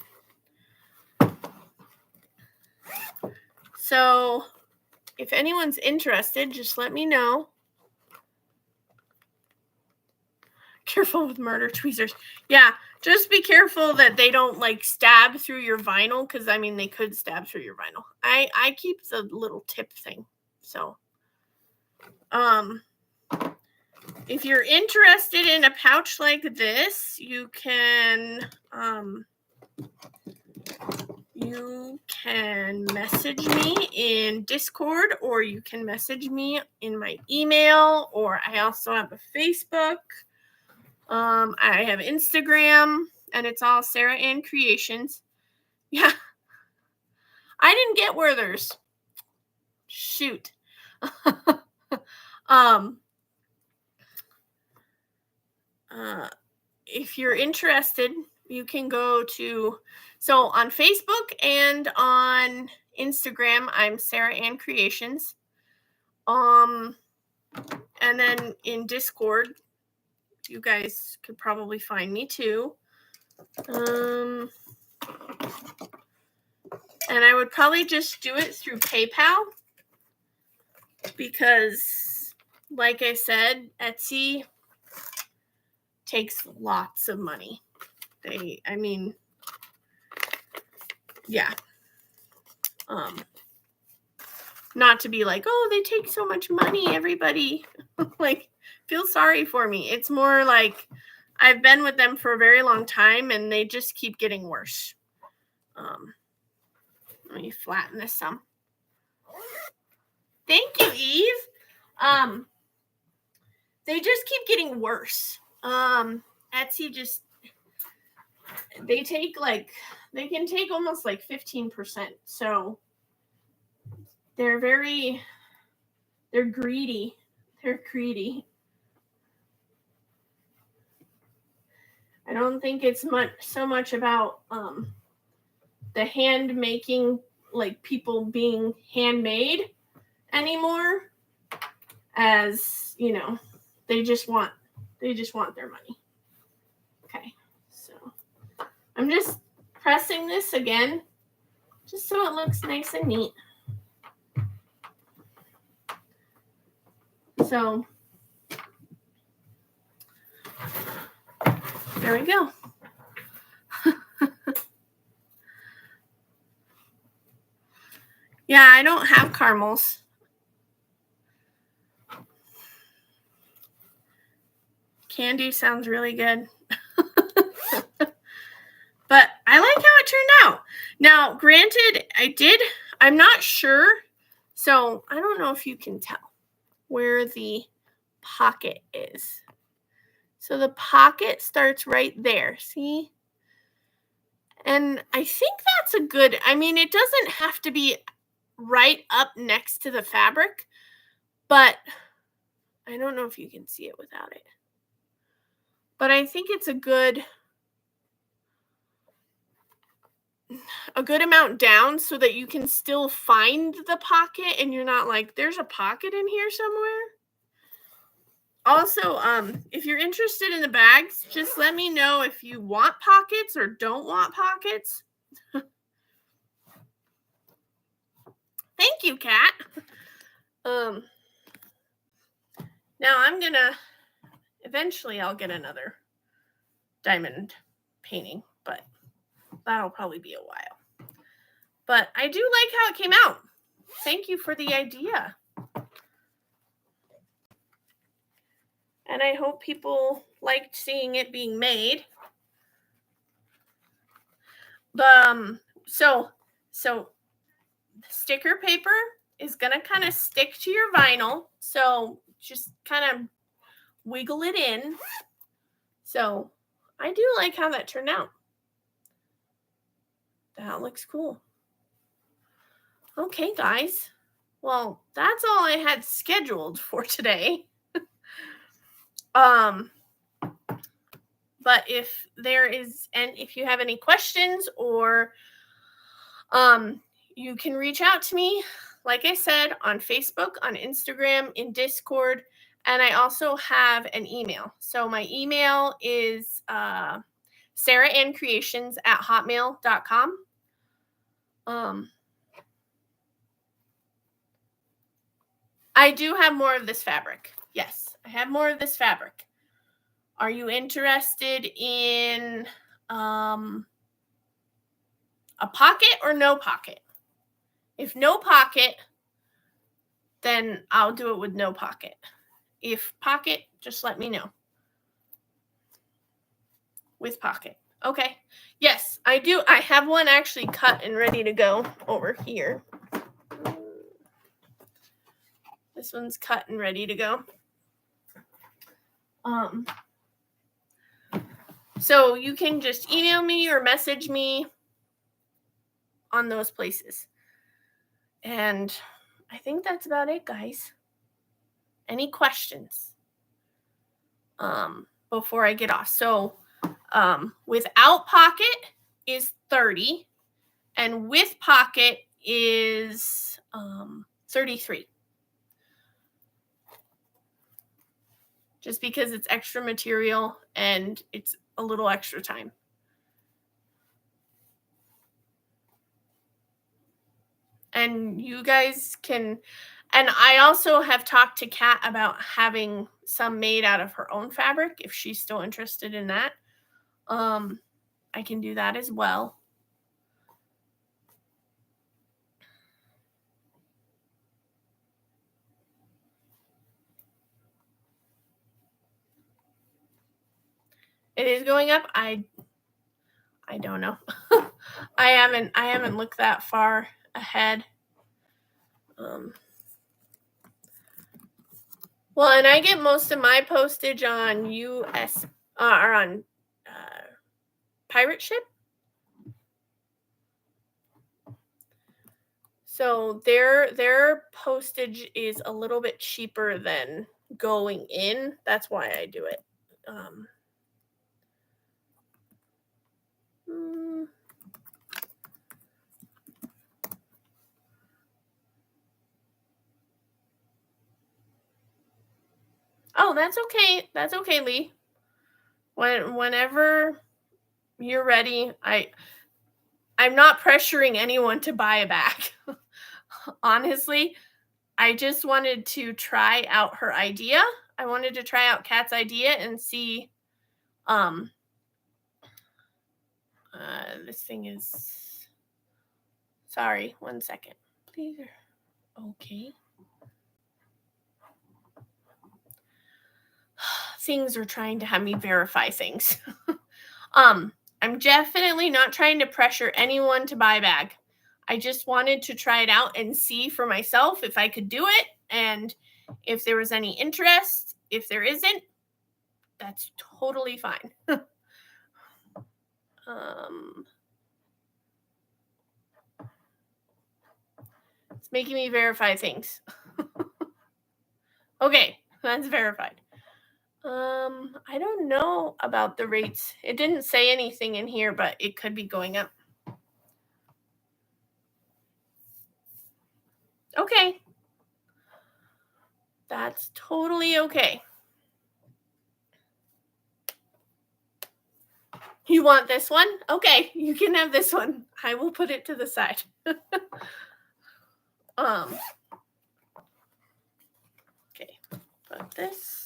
So if anyone's interested, just let me know. Careful with murder tweezers. Yeah, just be careful that they don't like stab through your vinyl, because they could stab through your vinyl. I keep the little tip thing. So if you're interested in a pouch like this, you can message me in Discord, or you can message me in my email, or I also have a Facebook. I have Instagram, and it's all Sarah Ann Creations. Yeah. I didn't get Werther's. Shoot. If you're interested, you can go to, so on Facebook and on Instagram, I'm Sarah Ann Creations. And then in Discord, you guys could probably find me too. And I would probably just do it through PayPal, because, like I said, Etsy takes lots of money. Yeah. Not to be like, oh, they take so much money, everybody. Like, feel sorry for me. It's more like I've been with them for a very long time, and they just keep getting worse. Let me flatten this some. Thank you, Eve. They just keep getting worse. Etsy just, they can take almost like 15%. So they're greedy. They're greedy. I don't think it's so much about the hand making, like people being handmade anymore, as they just want their money. Okay, so I'm just pressing this again, just so it looks nice and neat. So there we go. Yeah, I don't have caramels. Candy sounds really good. But I like how it turned out. Now, granted, I'm not sure. So I don't know if you can tell where the pocket is. So the pocket starts right there, see? And I think that's a good, I mean, it doesn't have to be right up next to the fabric, but I don't know if you can see it without it. But I think it's a good amount down so that you can still find the pocket and you're not like, there's a pocket in here somewhere. Also, if you're interested in the bags, just let me know if you want pockets or don't want pockets. Thank you, Kat. Now eventually I'll get another diamond painting, but that'll probably be a while. But I do like how it came out. Thank you for the idea. And I hope people liked seeing it being made. So sticker paper is gonna kind of stick to your vinyl. So just kind of wiggle it in. So I do like how that turned out. That looks cool. Okay, guys. Well, that's all I had scheduled for today. But if you have any questions or you can reach out to me, like I said, on Facebook, on Instagram, in Discord, and I also have an email. So my email is sarahannCreations@hotmail.com. I do have more of this fabric. Yes, I have more of this fabric. Are you interested in a pocket or no pocket? If no pocket, then I'll do it with no pocket. If pocket, just let me know. With pocket. Okay. Yes, I do. I have one actually cut and ready to go over here. This one's cut and ready to go. So you can just email me or message me on those places. And I think that's about it, guys. Any questions before I get off? So without pocket is 30 and with pocket is 33. Just because it's extra material and it's a little extra time. And you guys can, and I also have talked to Kat about having some made out of her own fabric if she's still interested in that. I can do that as well. It is going up. I don't know. I haven't looked that far ahead. Well, and I get most of my postage on US or on pirate ship. So their postage is a little bit cheaper than going in. That's why I do it. Oh, that's okay. That's okay, Lee. Whenever you're ready, I'm not pressuring anyone to buy a bag. Honestly, I just wanted to try out her idea. I wanted to try out Kat's idea and see this thing is, sorry, 1 second. Please. Okay. Things are trying to have me verify things. I'm definitely not trying to pressure anyone to buy a bag. I just wanted to try it out and see for myself if I could do it and if there was any interest. if there isn't, that's totally fine. It's making me verify things. Okay, that's verified. I don't know about the rates. It didn't say anything in here, but it could be going up. Okay. That's totally okay. You want this one? Okay, you can have this one. I will put it to the side. Okay, put this.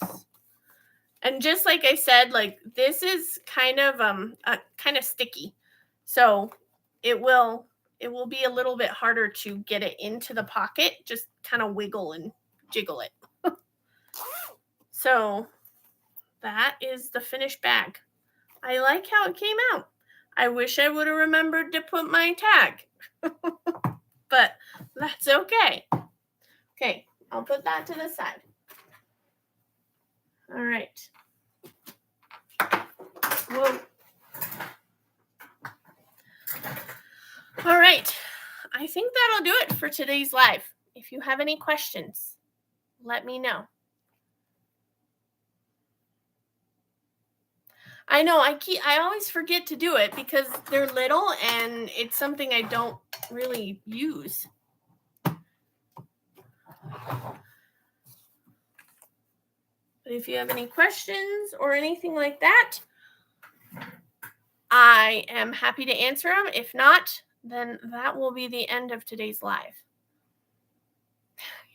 And just like I said, like this is kind of sticky. So it will be a little bit harder to get it into the pocket. Just kind of wiggle and jiggle it. So that is the finished bag. I like how it came out. I wish I would have remembered to put my tag. But that's okay. Okay, I'll put that to the side. All right. Whoa. All right. I think that'll do it for today's live. If you have any questions, let me know. I know I always forget to do it because they're little and it's something I don't really use. But if you have any questions or anything like that, I am happy to answer them. If not, then that will be the end of today's live.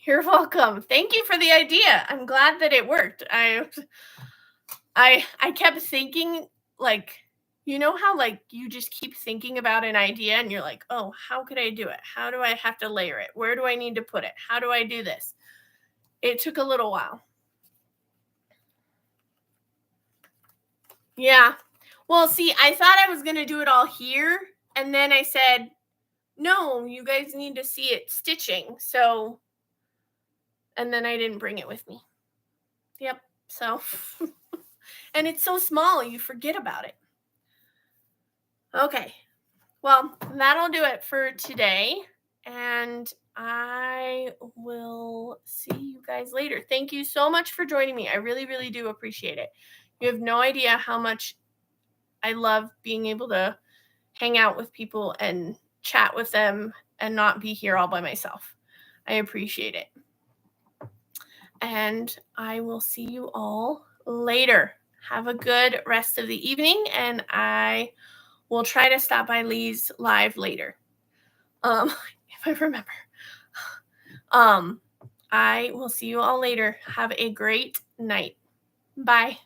You're welcome. Thank you for the idea. I'm glad that it worked. I kept thinking, like, you know how like you just keep thinking about an idea and you're like, oh, how could I do it? How do I have to layer it? Where do I need to put it? How do I do this? It took a little while. Yeah. Well, see, I thought I was going to do it all here. And then I said, no, you guys need to see it stitching. So, and then I didn't bring it with me. Yep. So, and it's so small, you forget about it. Okay. Well, that'll do it for today. And I will see you guys later. Thank you so much for joining me. I really, really do appreciate it. You have no idea how much I love being able to hang out with people and chat with them and not be here all by myself. I appreciate it. And I will see you all later. Have a good rest of the evening, and I will try to stop by Lee's live later. If I remember. I will see you all later. Have a great night. Bye.